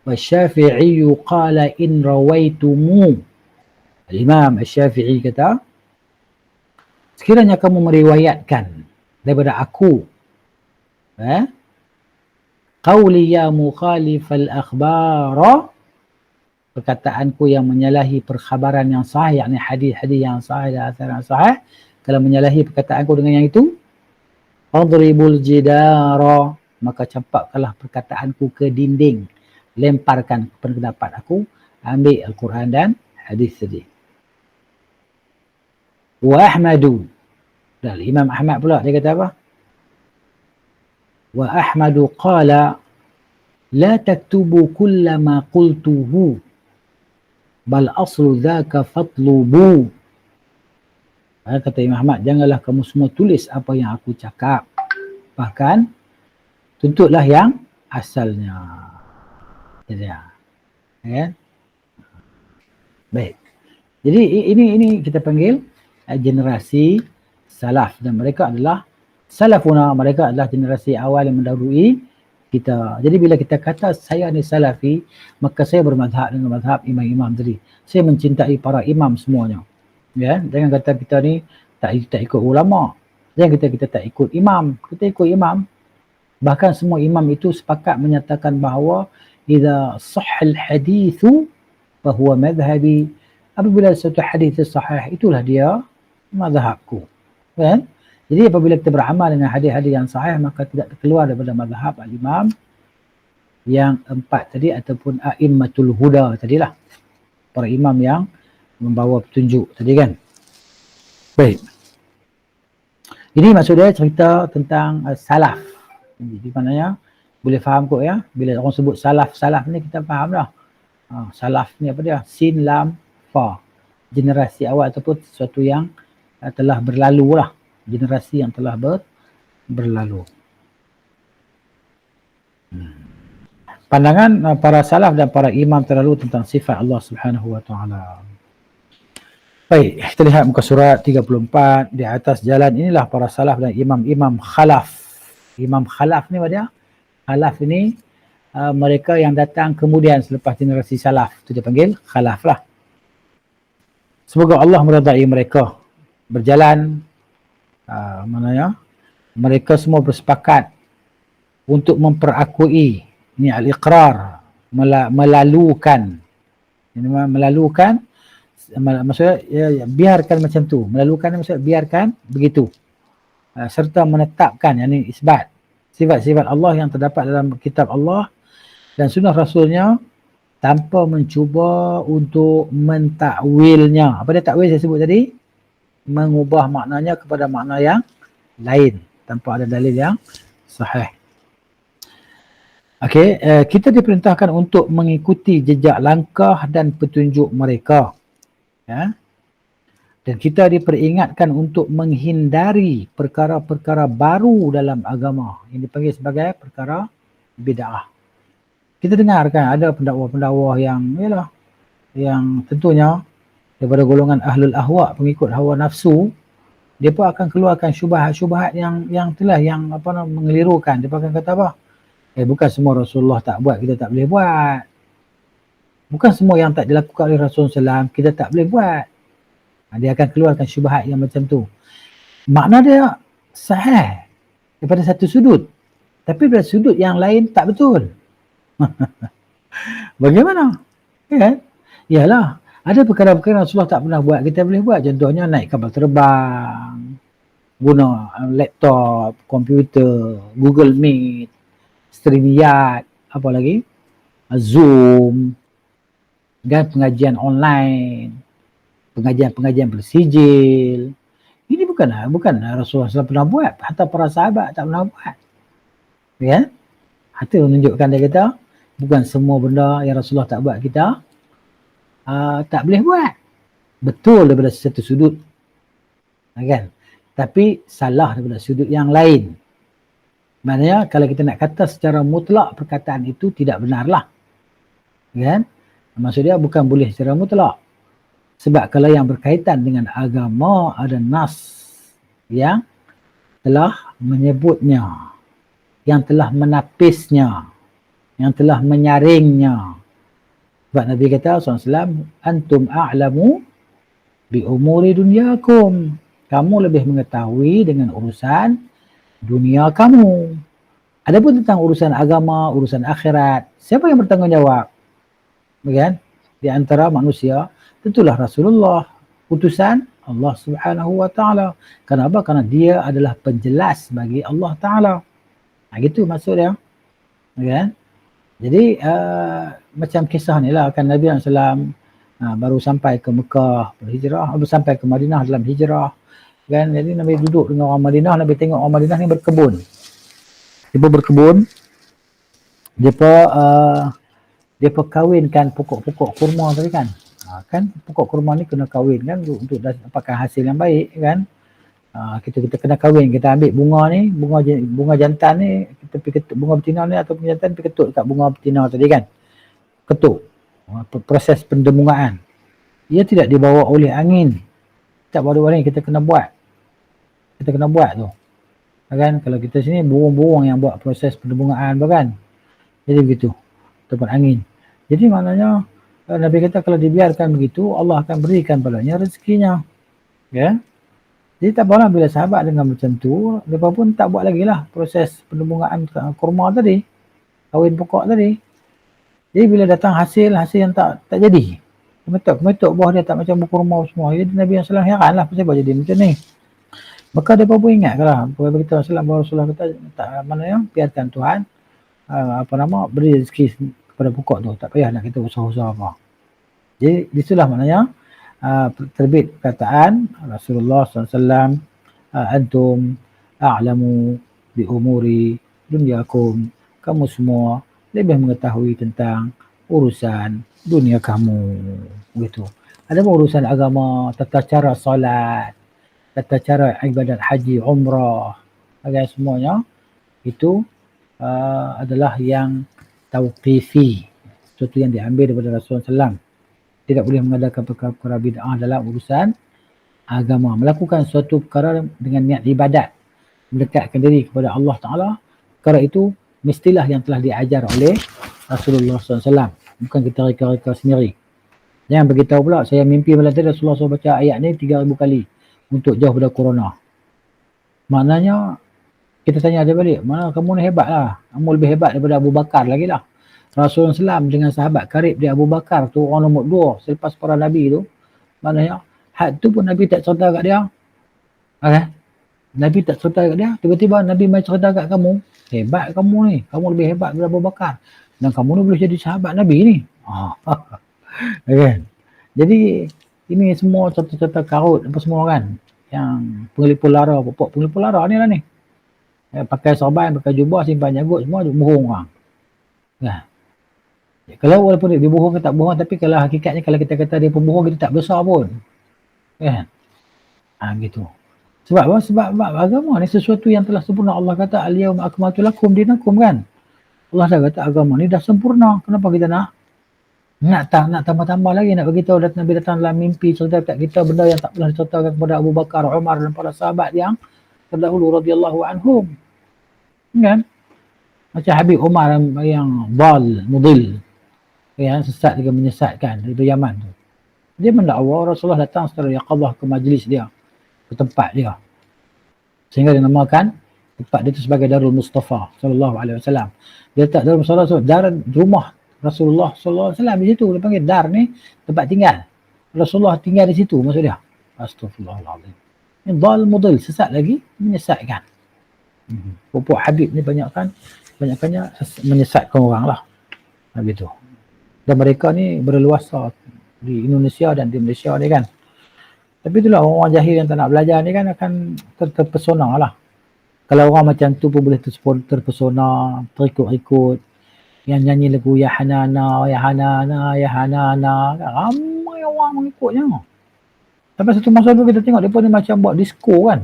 والشافعي قال إن رويتموه. Imam Al-Syafi'i kata, sekiranya kamu meriwayatkan daripada aku qawli ya mukhalifal akhbara, perkataanku yang menyalahi perkhabaran yang sahih, yakni hadis-hadis yang sahih dan asar yang sahih, kalau menyalahi perkataanku dengan yang itu, adribul jidara, maka campakkanlah perkataanku ke dinding, lemparkan pendapat aku, ambil Al-Quran dan hadis tadi. Wa Ahmadu, dan Imam Ahmad pula dia kata apa? Wa Ahmadu qala la taktubu kulla ma qultuhu bal aslu dhaka fatlubu. Kata Imam Ahmad, janganlah kamu semua tulis apa yang aku cakap, bahkan tuntutlah yang asalnya. Ya. Baik. Jadi ini kita panggil generasi salaf, dan mereka adalah salafuna, mereka adalah generasi awal yang mendahului kita. Jadi bila kita kata saya ni salafi, maka saya bermadhab dengan madhab imam-imam tadi. Saya mencintai para imam semuanya. Ya, jangan kata kita ni tak ikut ulama. Jangan kita tak ikut imam. Kita ikut imam. Bahkan semua imam itu sepakat menyatakan bahawa idza sahhal hadithu fa huwa madhhabi. Apabila satu hadis sahih, itulah dia mazhabku. Kan? Jadi apabila kita beramal dengan hadis-hadis yang sahih, maka tidak terkeluar daripada mazhab al-imam yang empat tadi, ataupun a'immatul huda tadilah. Para imam yang membawa petunjuk tadi kan. Baik. Ini maksud dia cerita tentang salaf. Jadi maknanya Boleh faham kot ya, bila orang sebut salaf ni kita faham dah. Salaf ni apa dia? Sin, lam, fa. Generasi awal ataupun sesuatu yang telah berlalu lah. Generasi yang telah berlalu. Pandangan para salaf dan para imam terlalu tentang sifat Allah Subhanahu wa taala. Baik, kita lihat muka surat 34. Di atas jalan inilah para salaf dan imam-imam khalaf. Imam khalaf ni apa dia? Khalaf ini mereka yang datang kemudian selepas generasi salaf. Itu dia panggil khalaf lah. Semoga Allah meridai mereka. Berjalan, mereka semua bersepakat untuk memperakui ni al-iqrar, melalukan. Maksudnya biarkan macam tu. Melalukan maksudnya biarkan begitu. Serta menetapkan, yakni isbat sifat-sifat Allah yang terdapat dalam kitab Allah dan sunnah Rasulnya tanpa mencuba untuk mentakwilnya. Apa dia takwil saya sebut tadi? Mengubah maknanya kepada makna yang lain tanpa ada dalil yang sahih. Okey, kita diperintahkan untuk mengikuti jejak langkah dan petunjuk mereka. Ya. Dan kita diperingatkan untuk menghindari perkara-perkara baru dalam agama yang dipanggil sebagai perkara bid'ah. Kita dengar kan ada pendakwa-pendakwa yang tentunya daripada golongan ahlul ahwa, pengikut hawa nafsu, dia pun akan keluarkan syubhat-syubhat yang mengelirukan. Dia akan kata apa? Bukan semua Rasulullah tak buat, kita tak boleh buat. Bukan semua yang tak dilakukan oleh Rasulullah SAW, kita tak boleh buat. Dia akan keluarkan syubhat yang macam tu. Makna dia sahih daripada satu sudut. Tapi pada sudut yang lain tak betul. Bagaimana? Ya kan? Yalah, ada perkara-perkara Rasulullah tak pernah buat, kita boleh buat. Contohnya naik kapal terbang, guna laptop, komputer, Google Meet, StreamYard, apa lagi? Zoom, dan pengajian online, pengajian bersijil. Ini bukan Rasulullah SAW pernah buat, hatta para sahabat tak pernah buat. Ya? Itu menunjukkan dia kata, bukan semua benda yang Rasulullah tak buat kita tak boleh buat. Betul daripada satu sudut. Kan? Tapi salah daripada sudut yang lain. Maknanya kalau kita nak kata secara mutlak perkataan itu tidak benarlah. Kan? Maksud dia bukan boleh secara mutlak. Sebab kalau yang berkaitan dengan agama ada nas yang telah menyebutnya, yang telah menapisnya, yang telah menyaringnya. Sebab Nabi kata SAW, antum a'lamu bi umuri dunyakum. Kamu lebih mengetahui dengan urusan dunia kamu. Adapun tentang urusan agama, urusan akhirat, siapa yang bertanggungjawab? Kan? Di antara manusia, tentulah Rasulullah, utusan Allah Subhanahu wa taala. Kenapa? Karena dia adalah penjelas bagi Allah Taala. Gitu maksud dia. Kan? Jadi macam kisah ni lah kan, Nabi SAW baru sampai ke Mekah berhijrah, baru sampai ke Madinah dalam hijrah. Kan? Jadi Nabi duduk dengan orang Madinah, Nabi tengok orang Madinah ni berkebun. Dia berkebun, dia kawinkan pokok-pokok kurma tadi kan. Kan pokok kurma ni kena kawin kan untuk dapatkan hasil yang baik kan. Kita kena kahwin, kita ambil bunga ni, bunga jantan ni, kita pergi ketuk, bunga betina ni ataupun jantan pergi ketuk dekat bunga betina tadi kan. Ketuk. Proses pendemungaan. Ia tidak dibawa oleh angin. Tak bawa oleh angin, kita kena buat. Kita kena buat tu. Kan kalau kita sini burung-burung yang buat proses pendemungaan kan. Jadi begitu. Tempat angin. Jadi maknanya Nabi kata kalau dibiarkan begitu, Allah akan berikan padanya rezekinya. Ya. Jadi tak apalah bila sahabat dengan macam tu, mereka pun tak buat lagi lah proses pendemungaan kurma tadi, kahwin pokok tadi. Jadi bila datang hasil yang tak jadi, kemetuk buah dia tak macam kurma semua. Jadi Nabi SAW heran lah, kenapa jadi macam ni. Maka mereka pun ingat lah, kita Rasulullah kata, tak mana yang biarkan Tuhan beri rezeki kepada pokok tu, tak payah nak kita usaha-usaha apa. Jadi disitulah maknanya terbit perkataan Rasulullah SAW, antum a'lamu bi umuri dunyakum, kamu semua lebih mengetahui tentang urusan dunia kamu. Begitu. Ada urusan agama, tata cara solat, tata cara ibadat haji, umrah, semuanya itu adalah yang tauqifi, sesuatu yang diambil daripada Rasulullah SAW. Tidak boleh mengadakan perkara-perkara bid'ah dalam urusan agama. Melakukan suatu perkara dengan niat ibadat, mendekatkan diri kepada Allah Ta'ala, perkara itu mestilah yang telah diajar oleh Rasulullah SAW. Bukan kita reka-reka sendiri. Jangan beritahu pula, saya mimpi malam tadi Rasulullah SAW baca ayat ni 3,000 kali untuk jauh daripada corona. Maknanya, kita tanya dia balik, mana kamu ni hebat lah. Kamu lebih hebat daripada Abu Bakar lagi lah. Rasulullah SAW dengan sahabat karib dia Abu Bakar tu orang nombor 2 selepas para Nabi tu. Maknanya, had tu pun Nabi tak cerita kat dia. Okay? Nabi tak cerita kat dia. Tiba-tiba Nabi main cerita kat kamu. Hebat kamu ni. Kamu lebih hebat daripada Abu Bakar. Dan kamu ni boleh jadi sahabat Nabi ni. Okay. Jadi, ini semua cerita-cerita karut apa semua kan. Yang pengelipur lara, pokok pengelipur lara ni lah ni. Pakai sorban, pakai jubah, simpan jagut semua bohong orang. Nah. Kalau walaupun dia bohong ke tak bohong, tapi kalau hakikatnya kalau kita kata dia pembohong, kita tak besar pun. Kan? Gitu. Sebab apa? Sebab agama ni sesuatu yang telah sempurna. Allah kata al-yawma akmaltu lakum dinakum kan. Allah dah kata agama ni dah sempurna. Kenapa kita nak tambah-tambah lagi, nak beritahu Nabi datang dalam mimpi cerita kat kita benda yang tak pernah diceritakan kepada Abu Bakar, Umar dan para sahabat yang terdahulu radhiyallahu anhum. Kan? Macam Habib Umar yang mudil, yang sesat juga menyesatkan dari Yaman tu. Dia mendakwa Rasulullah datang secara yaqadhah ke majlis dia, ke tempat dia. Sehingga dinamakan tempat dia tu sebagai Darul Mustafa sallallahu alaihi wasallam. Dia tak Darul Mustafa, dar rumah Rasulullah sallallahu alaihi wasallam di situ. Dia panggil dar ni tempat tinggal. Rasulullah tinggal di situ maksud dia. Astagfirullahalazim. Ini dhal mudil, sesat lagi menyesatkan. Pupuk Habib ni banyakannya menyesatkan orang lah. Begitu. Dan mereka ni berleluasa di Indonesia dan di Malaysia ni kan. Tapi itulah orang jahil yang tak nak belajar ni kan akan terpesona lah. Kalau orang macam tu pun boleh terpesona, terikut-ikut. Yang nyanyi lagu Ya Hanana, Ya Hanana, Ya Hanana. Ramai orang mengikutnya. Sampai satu masa tu kita tengok mereka ni macam buat disco kan.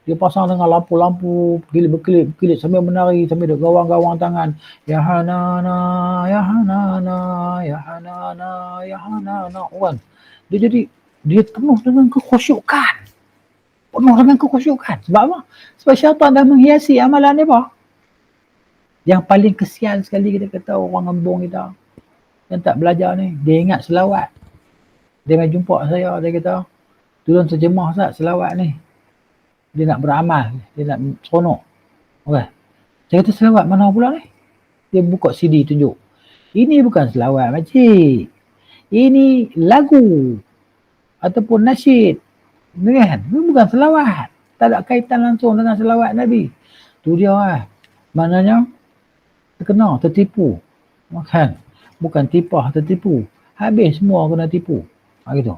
Dia pasang dengan lampu-lampu, berkelip-kelip sambil menari, sambil duk gawang-gawang tangan. Ya Hanana, Ya Hanana, Ya Hanana, Ya Hanana. Kan? Dia penuh dengan kekhusyukan. Sebab apa? Sebab syaitan dah menghiasi amalan dia apa? Yang paling kesian sekali kita kata orang ngembung kita. Yang tak belajar ni, dia ingat selawat. Dia main jumpa saya, dia kata, tolong terjemah Ustaz selawat ni. Dia nak beramal, dia nak seronok. Okay. Saya kata selawat mana pula ni? Dia buka CD tunjuk. Ini bukan selawat makcik. Ini lagu ataupun nasyid. Kan? Ini bukan selawat. Tak ada kaitan langsung dengan selawat Nabi. Tu dia lah. Maknanya terkena, tertipu. Kan? Bukan tipah, tertipu. Habis semua kena tipu. Gitu.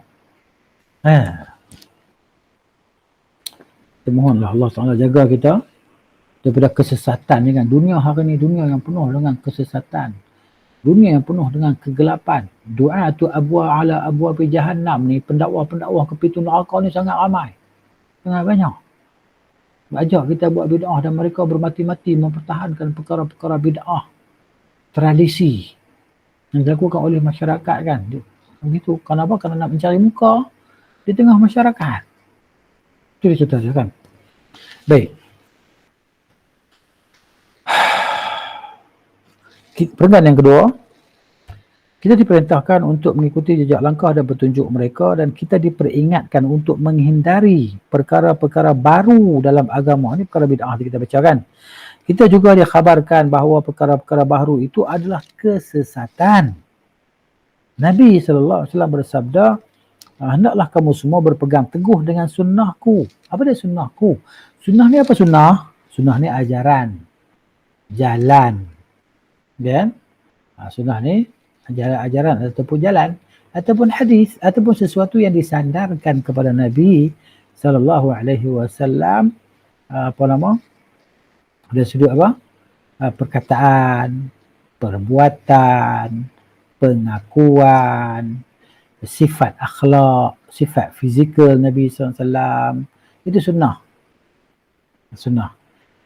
Mohonlah Allah SWT jaga kita daripada kesesatan ni kan. Dunia hari ni dunia yang penuh dengan kesesatan. Dunia yang penuh dengan kegelapan. Doa tu abwa ala abwa bi jahannam ni, pendakwa-pendakwa ke pintu neraka ni sangat ramai. Sangat banyak. Ajak kita buat bid'ah dan mereka bermati-mati mempertahankan perkara-perkara bid'ah. Tradisi yang dilakukan oleh masyarakat kan. Begitu. Kenapa? Kerana nak mencari muka di tengah masyarakat. Itu dia cerita kan. Baik. Peringatan yang kedua, kita diperintahkan untuk mengikuti jejak langkah dan petunjuk mereka dan kita diperingatkan untuk menghindari perkara-perkara baru dalam agama. Ini perkara bid'ah kita baca kan. Kita juga dikhabarkan bahawa perkara-perkara baru itu adalah kesesatan. Nabi SAW bersabda, hendaklah kamu semua berpegang teguh dengan sunnahku. Apa dia sunnahku? Sunnah ni apa sunnah? Sunnah ni ajaran. Jalan. Kan? Sunnah ni ajaran ataupun jalan. Ataupun hadis. Ataupun sesuatu yang disandarkan kepada Nabi SAW. Apa nama? Dari sudut apa? perkataan, perbuatan, pengakuan, sifat akhlak, sifat fizikal Nabi SAW. Itu sunnah. Sunnah.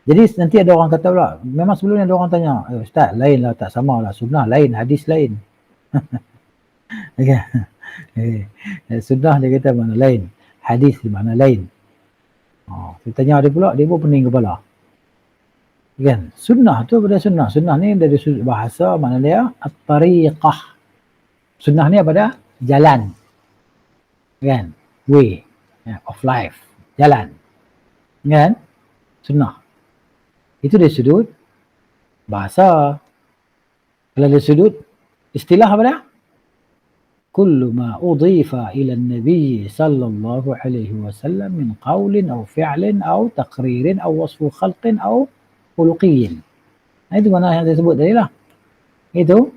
Jadi nanti ada orang kata pula, memang sebelum ni ada orang tanya, Ustaz, lain lah, tak sama lah. Sunnah lain, hadis lain. Sunnah dia kata mana lain, hadis di mana lain. Saya tanya dia pula, dia pun pening kepala. Kan? Sunnah tu pada sunnah. Sunnah ni dari sudut bahasa, mana dia? At-tariqah. Sunnah ni apa dah? Jalan. Kan? Way of life. Jalan. Kan? Sunnah. Itu dari sudut bahasa. Kalau dari sudut istilah apa dah? Kullu ma udhifa ila an-nabi sallallahu alaihi wasallam min qawlin aw fi'lin aw taqririn aw wasfu khalqin aw khuluqiyyin. Itu mana yang saya sebut tadi lah. Itu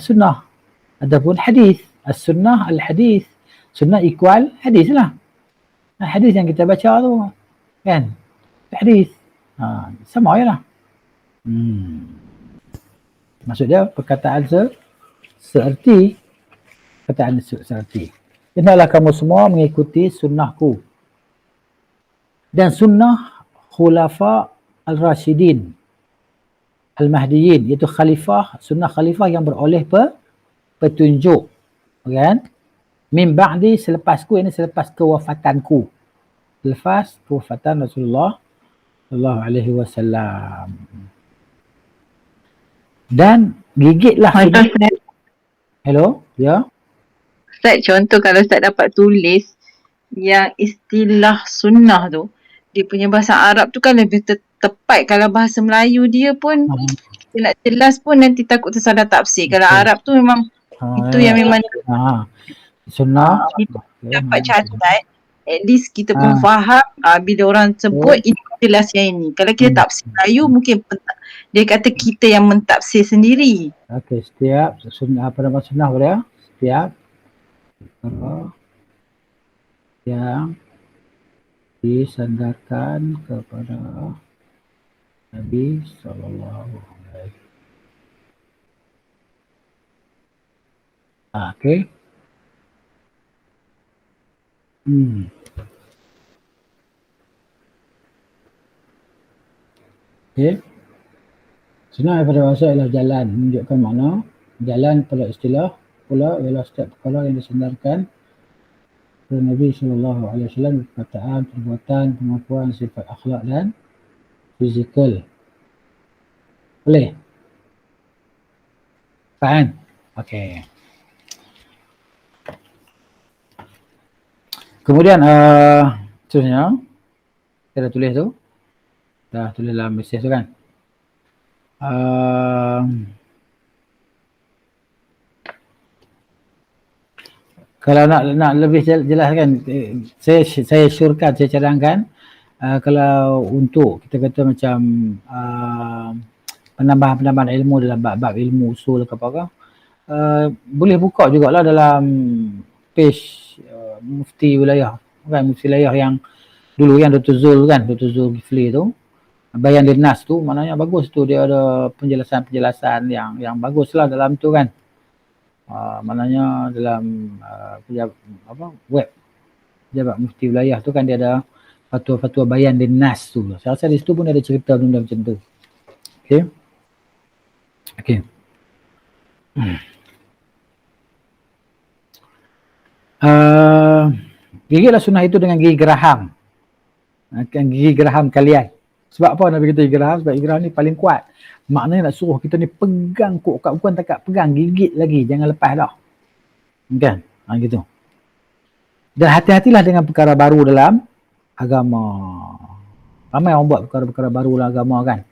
sunnah. Adapun hadis, as-sunnah al-hadis. Sunnah equal hadis lah. Hadis yang kita baca tu kan? Hadis. Sama je lah. Maksud dia perkataan seerti. Perkataan seerti. Hendaklah kamu semua mengikuti sunnahku. Dan sunnah khulafa al-rasyidin al-mahdiyin, iaitu khalifah, sunnah khalifah yang beroleh petunjuk. Kan? Min ba'di, selepasku, ini selepas kewafatanku. Selepas kewafatan Rasulullah sallallahu alaihi wasallam. Dan gigitlah hello, ya.
Ustaz, contoh kalau Ustaz dapat tulis yang istilah sunnah tu, dia punya bahasa Arab tu kan lebih tepat. Kalau bahasa Melayu dia pun nak jelas pun nanti takut tersalah tafsir. Kalau Arab tu memang itu yang memang
sunnah
dapat catat. At least kita pun faham bila orang sebut ini jelas yang ini. Kalau kita tafsir Melayu mungkin dia kata kita yang mentafsir sendiri.
Okey, setiap sunnah, apa nama sunnah dia? Setiap yang disandarkan kepada Nabi sallallahu alaihi wasallam. Okey. Okey. Sunnah daripada bahasa ialah jalan, menunjukkan makna. Jalan pada istilah pula ialah setiap perkara yang disandarkan kepada Nabi sallallahu alaihi wasallam, perkataan, perbuatan, pengakuan, sifat akhlak dan fizikal. Boleh? Faham? Okey. Kemudian seterusnya kita dah tulis tu. Dah tulis dalam mesej tu kan. Kalau nak lebih jelas kan, saya syorkan, saya cadangkan, kalau untuk kita kata macam penambahan ilmu dalam bab ilmu usul ke apa, boleh buka jugalah dalam page mufti wilayah kan, mufti wilayah yang dulu yang Dr. Zul kan, Dr. Zulkifli tu, Bayan Linnas tu, maknanya bagus tu, dia ada penjelasan yang bagus lah dalam tu kan. Maknanya dalam web Pejabat Mufti Wilayah tu kan dia ada fatwa-fatwa Bayan Linnas tu. Saya rasa di situ pun ada cerita benda macam tu. Okey. Okey. Gigitlah sunnah itu dengan gigi geraham. Gigi geraham kalian. Sebab apa Nabi kata gigi geraham? Sebab gigi geraham ni paling kuat. Maknanya nak suruh kita ni pegang kok, bukan takat pegang, gigit lagi, jangan lepas dah. Kan? Gitu. Dan hati-hatilah dengan perkara baru dalam agama. Ramai orang buat perkara-perkara baru dalam agama kan.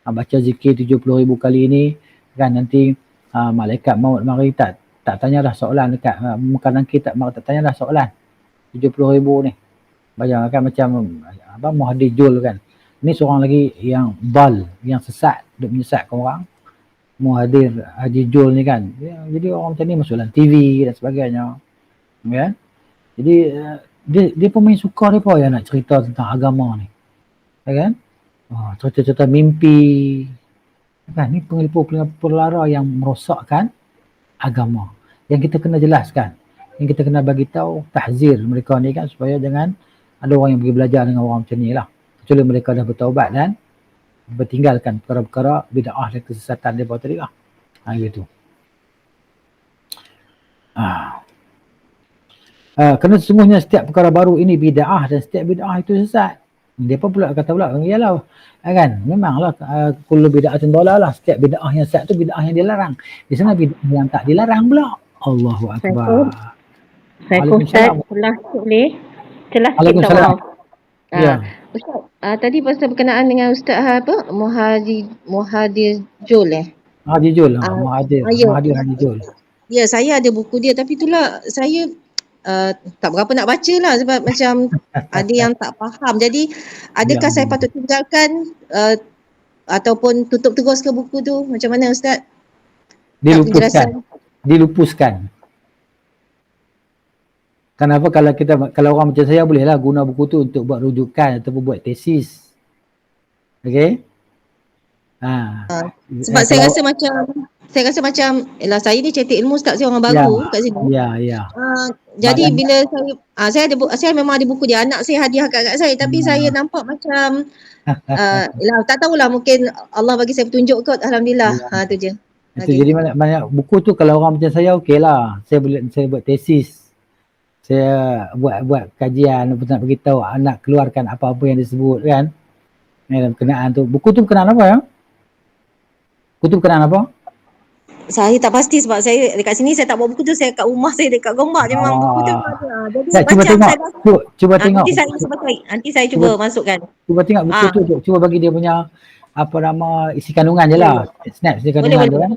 Baca zikir 70,000 kali ni kan, nanti malaikat maut mari tak tanya dah soalan dekat muka nangkir, tak tanya dah soalan 70,000 ni. Bayangkan macam Muhadijul kan. Ni seorang lagi yang dal, yang sesat, duk menyesatkan orang. Muhadir Haji Jul ni kan. Jadi orang macam ni masuk dalam TV dan sebagainya. Ya. Jadi dia pun main suka dia pun yang nak cerita tentang agama ni. Ya kan? Cerita-cerita mimpi. Kan ni pengelipur-pengelara yang merosakkan agama. Yang kita kena jelaskan. Yang kita kena bagi tahu tahzir mereka ni kan supaya jangan ada orang yang pergi belajar dengan orang macam ni lah. Kecuali mereka dah bertaubat dan bertinggalkan perkara-perkara bid'ah dan kesesatan mereka tadi lah. Gitu. Kerana sesungguhnya setiap perkara baru ini bid'ah dan setiap bid'ah itu sesat. Depa pula kata pula, iyalah kan, memanglah kullu bid'atin dhalalah, setiap bid'ah yang sesat tu bid'ah yang dilarang. Di sana bid'ah yang tak dilarang pula. Allahu akbar.
Assalamualaikum Ustaz, boleh celah sikit minta maaf.
Ya.
Ustaz, tadi pasal berkenaan dengan Ustaz apa? Muhadir Jul
Haji Jul, Muhadir Haji Jul.
Ya, saya ada buku dia tapi itulah saya tak berapa nak baca lah sebab macam ada yang tak faham. Jadi adakah saya patut tinggalkan ataupun tutup terus ke buku tu? Macam mana Ustaz?
Dilupuskan. Kenapa kalau orang macam saya bolehlah guna buku tu untuk buat rujukan ataupun buat tesis. Okey?
Sebab saya rasa macam saya ni cetek ilmu Ustaz, saya orang baru kat sini.
Ya.
Jadi bila saya memang ada buku dia, anak saya hadiahkan kat saya tapi saya nampak macam tak tahulah, mungkin Allah bagi saya petunjuk kot, alhamdulillah. Tu je.
Jadi banyak buku tu kalau orang macam saya okeylah. Saya buat tesis. Saya buat kajian untuk nak beritahu anak keluarkan apa-apa yang disebut kan. Dalam berkenaan tu. Buku tu berkenaan apa ya? Buku tu berkenaan apa?
Saya tak pasti sebab saya dekat sini saya tak bawa buku tu, saya kat rumah saya dekat Gombak je memang buku tu ada. Jadi
cuba tengok.
Nanti saya cuba masukkan.
Cuba tengok buku tu, cuba bagi dia punya apa nama isi kandungan je lah. Snap isi kandungan tu kan.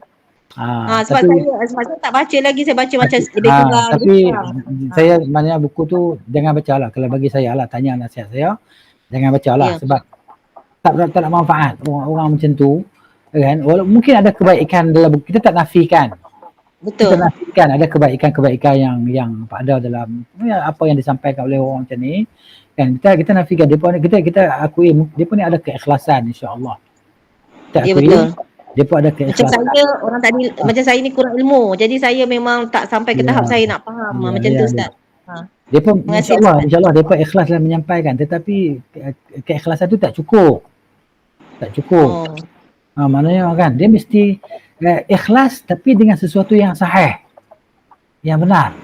Sebab saya tak baca lagi, saya baca macam lebih kurang.
Tapi saya maknanya buku tu jangan baca lah. Kalau bagi saya lah, tanya nasihat saya, jangan baca lah sebab tak ada manfaat orang macam tu. Kan? Walaupun mungkin ada kebaikan dalam buku, kita tak nafikan.
Betul.
Kita nafikan ada kebaikan-kebaikan yang ada dalam apa yang disampaikan oleh orang macam ni. Kan kita nafikan, kita akui depa ni ada keikhlasan insya-Allah.
Ya betul.
Depa ada keikhlasan.
Macam saya orang tadi macam saya ni kurang ilmu. Jadi saya memang tak sampai ke tahap saya nak faham macam tu Ustaz.
Depa insya-Allah depa ikhlas dalam menyampaikan, tetapi keikhlasan tu tak cukup. Maknanya kan dia mesti ikhlas tapi dengan sesuatu yang sahih, yang benar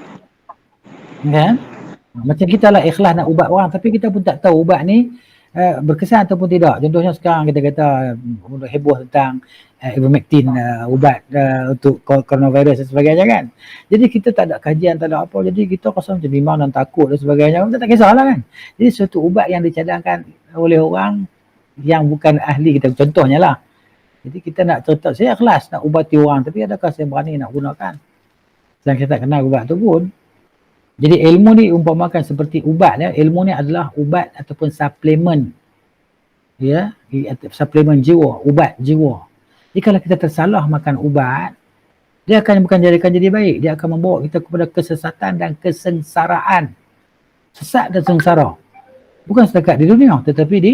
kan. Macam kita lah ikhlas nak ubat orang tapi kita pun tak tahu ubat ni berkesan ataupun tidak. Contohnya sekarang kita kata heboh tentang ivermectin, ubat untuk coronavirus dan sebagainya kan. Jadi kita tak ada kajian, tak ada apa, jadi kita rasa macam bimbang dan takut dan sebagainya. Kita tak kisahlah kan. Jadi suatu ubat yang dicadangkan oleh orang yang bukan ahli kita, contohnya lah. Jadi kita nak cerita, saya ikhlas nak ubati orang tapi adakah saya berani nak gunakan sedangkan saya tak kenal ubat tu pun. Jadi ilmu ni umpamakan seperti ubat ya. Ilmu ni adalah ubat ataupun suplemen. Ya, suplemen jiwa, ubat jiwa. Jadi kalau kita tersalah makan ubat, dia akan bukan jadikan jadi baik, dia akan membawa kita kepada kesesatan dan kesengsaraan. Sesat dan sengsara. Bukan setakat di dunia tetapi di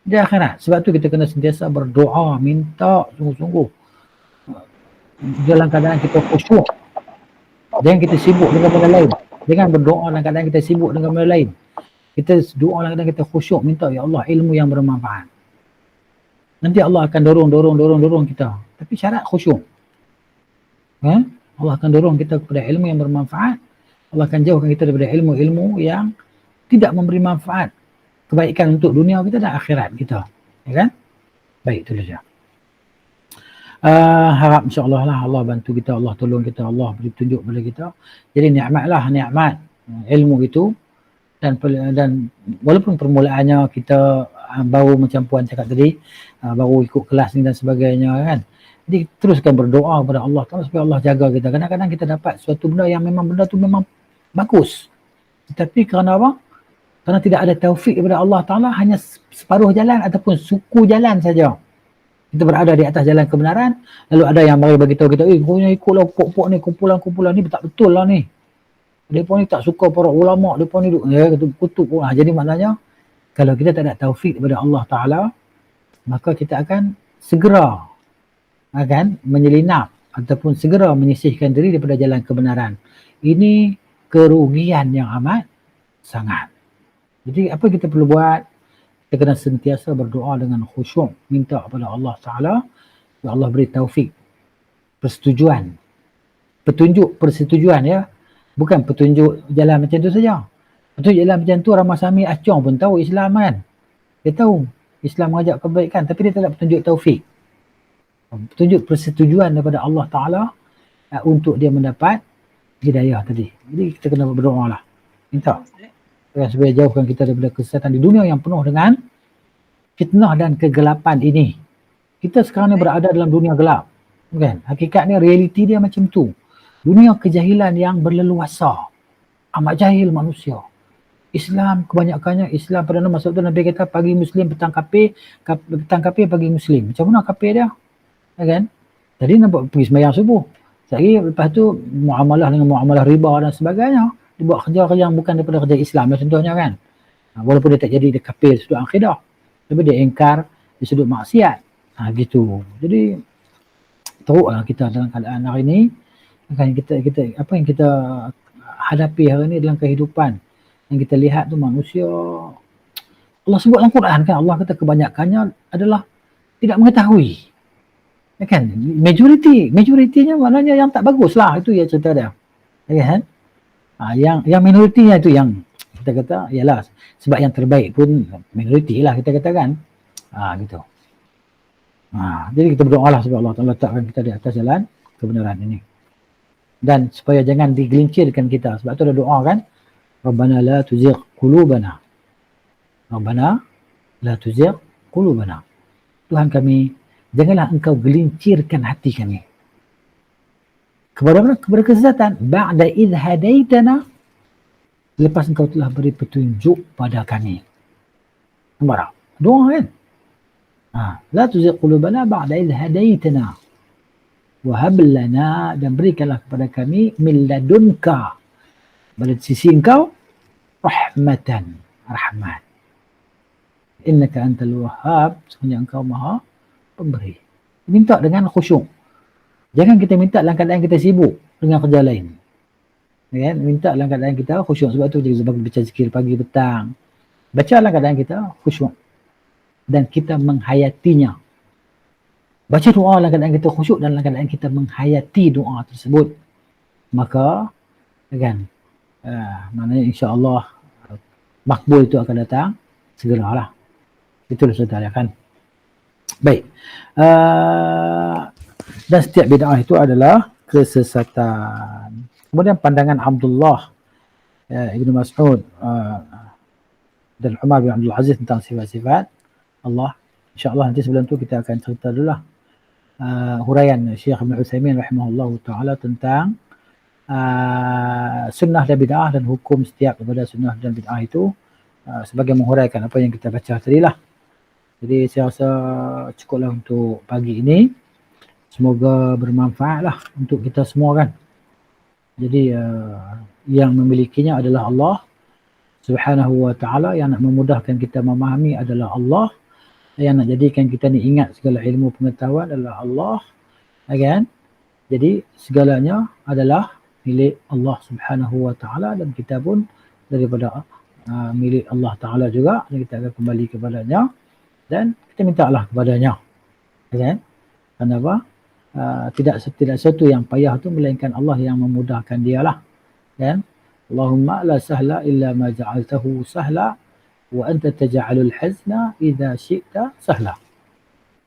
akhirat. Sebab tu kita kena sentiasa berdoa, minta sungguh-sungguh dalam keadaan kita khusyuk. Jangan kita sibuk dengan benda lain. Jangan berdoa dalam keadaan kita sibuk dengan benda lain. Kita doa dalam keadaan kita khusyuk, minta ya Allah ilmu yang bermanfaat. Nanti Allah akan dorong kita. Tapi syarat khusyuk. Allah akan dorong kita kepada ilmu yang bermanfaat. Allah akan jauhkan kita daripada ilmu-ilmu yang tidak memberi manfaat, kebaikan untuk dunia kita dan akhirat kita. Ya kan? Baik, itu saja. Harap insya-Allah lah Allah bantu kita, Allah tolong kita, Allah beri petunjuk kepada kita. Jadi nikmat ilmu itu dan walaupun permulaannya kita baru macam puan cakap tadi, baru ikut kelas ni dan sebagainya kan. Jadi teruskan berdoa kepada Allah Taala supaya Allah jaga kita. Kadang-kadang kita dapat suatu benda yang memang benda tu memang bagus. Tetapi kerana apa? Kerana tidak ada taufik daripada Allah Ta'ala, hanya separuh jalan ataupun suku jalan saja. Kita berada di atas jalan kebenaran, lalu ada yang mari bagi tahu kita, kau ikutlah pokok ni, kumpulan-kumpulan ni tak betul lah ni. Mereka ni tak suka para ulama, mereka ni kutuk. Jadi maknanya, kalau kita tak ada taufik daripada Allah Ta'ala, maka kita akan segera menyelinap ataupun segera menyisihkan diri daripada jalan kebenaran. Ini kerugian yang amat sangat. Jadi apa kita perlu buat? Kita kena sentiasa berdoa dengan khusyuk, minta kepada Allah Ta'ala, ya Allah beri taufik, persetujuan, petunjuk persetujuan ya, bukan petunjuk jalan macam tu saja. Petunjuk jalan macam tu Ramasami Acong pun tahu Islam kan. Dia tahu Islam mengajak kebaikan, tapi dia tak ada petunjuk taufik. Petunjuk persetujuan daripada Allah Ta'ala untuk dia mendapat hidayah tadi. Jadi kita kena berdoa lah. Minta. Supaya jauhkan kita daripada kesesatan di dunia yang penuh dengan fitnah dan kegelapan ini. Kita sekarang ni berada dalam dunia gelap. Kan? Hakikatnya realiti dia macam tu. Dunia kejahilan yang berleluasa. Amat jahil manusia. Islam kebanyakannya Islam pada nama sebab tu Nabi kata pagi Muslim petang kafir pagi Muslim. Macam mana kafir dia? Kan? Tadi nampak pergi sembahyang subuh. Lepas tu muamalah dengan muamalah riba dan sebagainya. Dia buat kerja-kerja yang bukan daripada kerja Islam contohnya kan. Walaupun dia tak jadi dia kafir sudut akidah. Tapi dia ingkar di sudut maksiat. Gitu. Jadi teruklah kita dalam keadaan hari ini. Kan kita apa yang kita hadapi hari ini dalam kehidupan. Yang kita lihat tu manusia, Allah sebut dalam Quran kan, Allah kata kebanyakannya adalah tidak mengetahui. Ya kan? Majoritinya maknanya yang tak bagus lah, itu ya cerita dia. Ya kan? Yang minoritinya itu yang kita kata ialah sebab yang terbaik pun minoriti lah kita katakan. Gitu. Jadi kita berdoa lah supaya Allah Ta'ala letakkan kita di atas jalan kebenaran ini. Dan supaya jangan digelincirkan kita. Sebab tu ada doa kan. Rabbana la tuzigh qulubana. Rabbana la tuzigh qulubana. Tuhan kami, janganlah engkau gelincirkan hati kami. Kepada mana? Kepada kesesatan. Ba'da idh hadaitana. Lepas engkau telah beri petunjuk pada kami. Nampak tak? Doa kan? La tuzigh qulubana ba'da idh hadaitana. Wahab lana, dan berikanlah kepada kami min ladunka, pada sisi engkau, rahmatan, rahmat. Innaka antal wahhab, sebenarnya engkau maha pemberi. Minta dengan khusyuk. Jangan kita minta dalam keadaan kita sibuk dengan kerja lain. Ya, minta dalam keadaan kita khusyuk. Sebab tu kita baca zikir pagi petang. Baca dalam keadaan kita khusyuk. Dan kita menghayatinya. Baca doa dalam keadaan kita khusyuk dan dalam keadaan kita menghayati doa tersebut. Maka, kan, maknanya insya-Allah makbul itu akan datang segeralah. Itulah saudara kan. Baik. Dan setiap bid'ah itu adalah kesesatan. Kemudian pandangan Abdullah Ibn Mas'ud dan Umar bin Abdul Aziz tentang sifat-sifat Allah. InsyaAllah nanti sebelum tu kita akan cerita dulu lah huraian Syekh Ibn Utsaimin rahimahullahu ta'ala tentang sunnah dan bid'ah dan hukum setiap daripada sunnah dan bid'ah itu sebagai menghuraikan apa yang kita baca tadi lah. Jadi saya rasa cukuplah untuk pagi ini. Semoga bermanfaat lah untuk kita semua kan. Jadi yang memilikinya adalah Allah Subhanahu wa ta'ala. Yang nak memudahkan kita memahami adalah Allah. Yang nak jadikan kita ni ingat segala ilmu pengetahuan adalah Allah. Kan? Jadi segalanya adalah milik Allah Subhanahu wa ta'ala, dan kita pun daripada milik Allah Ta'ala juga, dan kita akan kembali kepadanya dan kita minta Allah kepadanya. Kan? Kenapa? Tidak sesuatu yang payah tu melainkan Allah yang memudahkan dia lah. Kan? Allahumma la sahla illa ma ja'altahu sahla wa anta taj'alul hazna idza syi'ta sahla.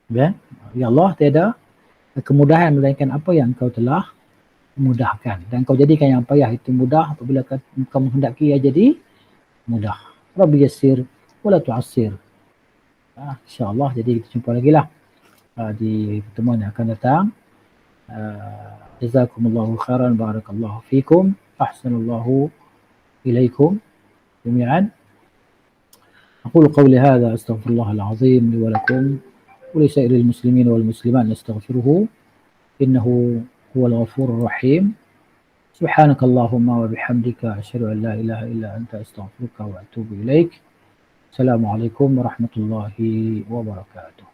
Kan? Ya Allah, tiada kemudahan melainkan apa yang Engkau telah mudahkan, dan Engkau jadikan yang payah itu mudah apabila Engkau menghendaki ia jadi mudah. Rabbi yassir wa la tu'assir. InsyaAllah, jadi kita jumpa lagi lah di pertemuan yang akan datang. Jazakumullahu khairan, barakallahu fikum, ahsanallahu ilaikum jami'an. أقول قولي هذا أستغفر الله العظيم لي ولكم ولسائر المسلمين والمسلمات نستغفره إنه هو الغفور الرحيم. سبحانك اللهم وبحمدك أشهد أن لا إله إلا أنت أستغفرك وأتوب إليك. السلام عليكم ورحمة الله وبركاته.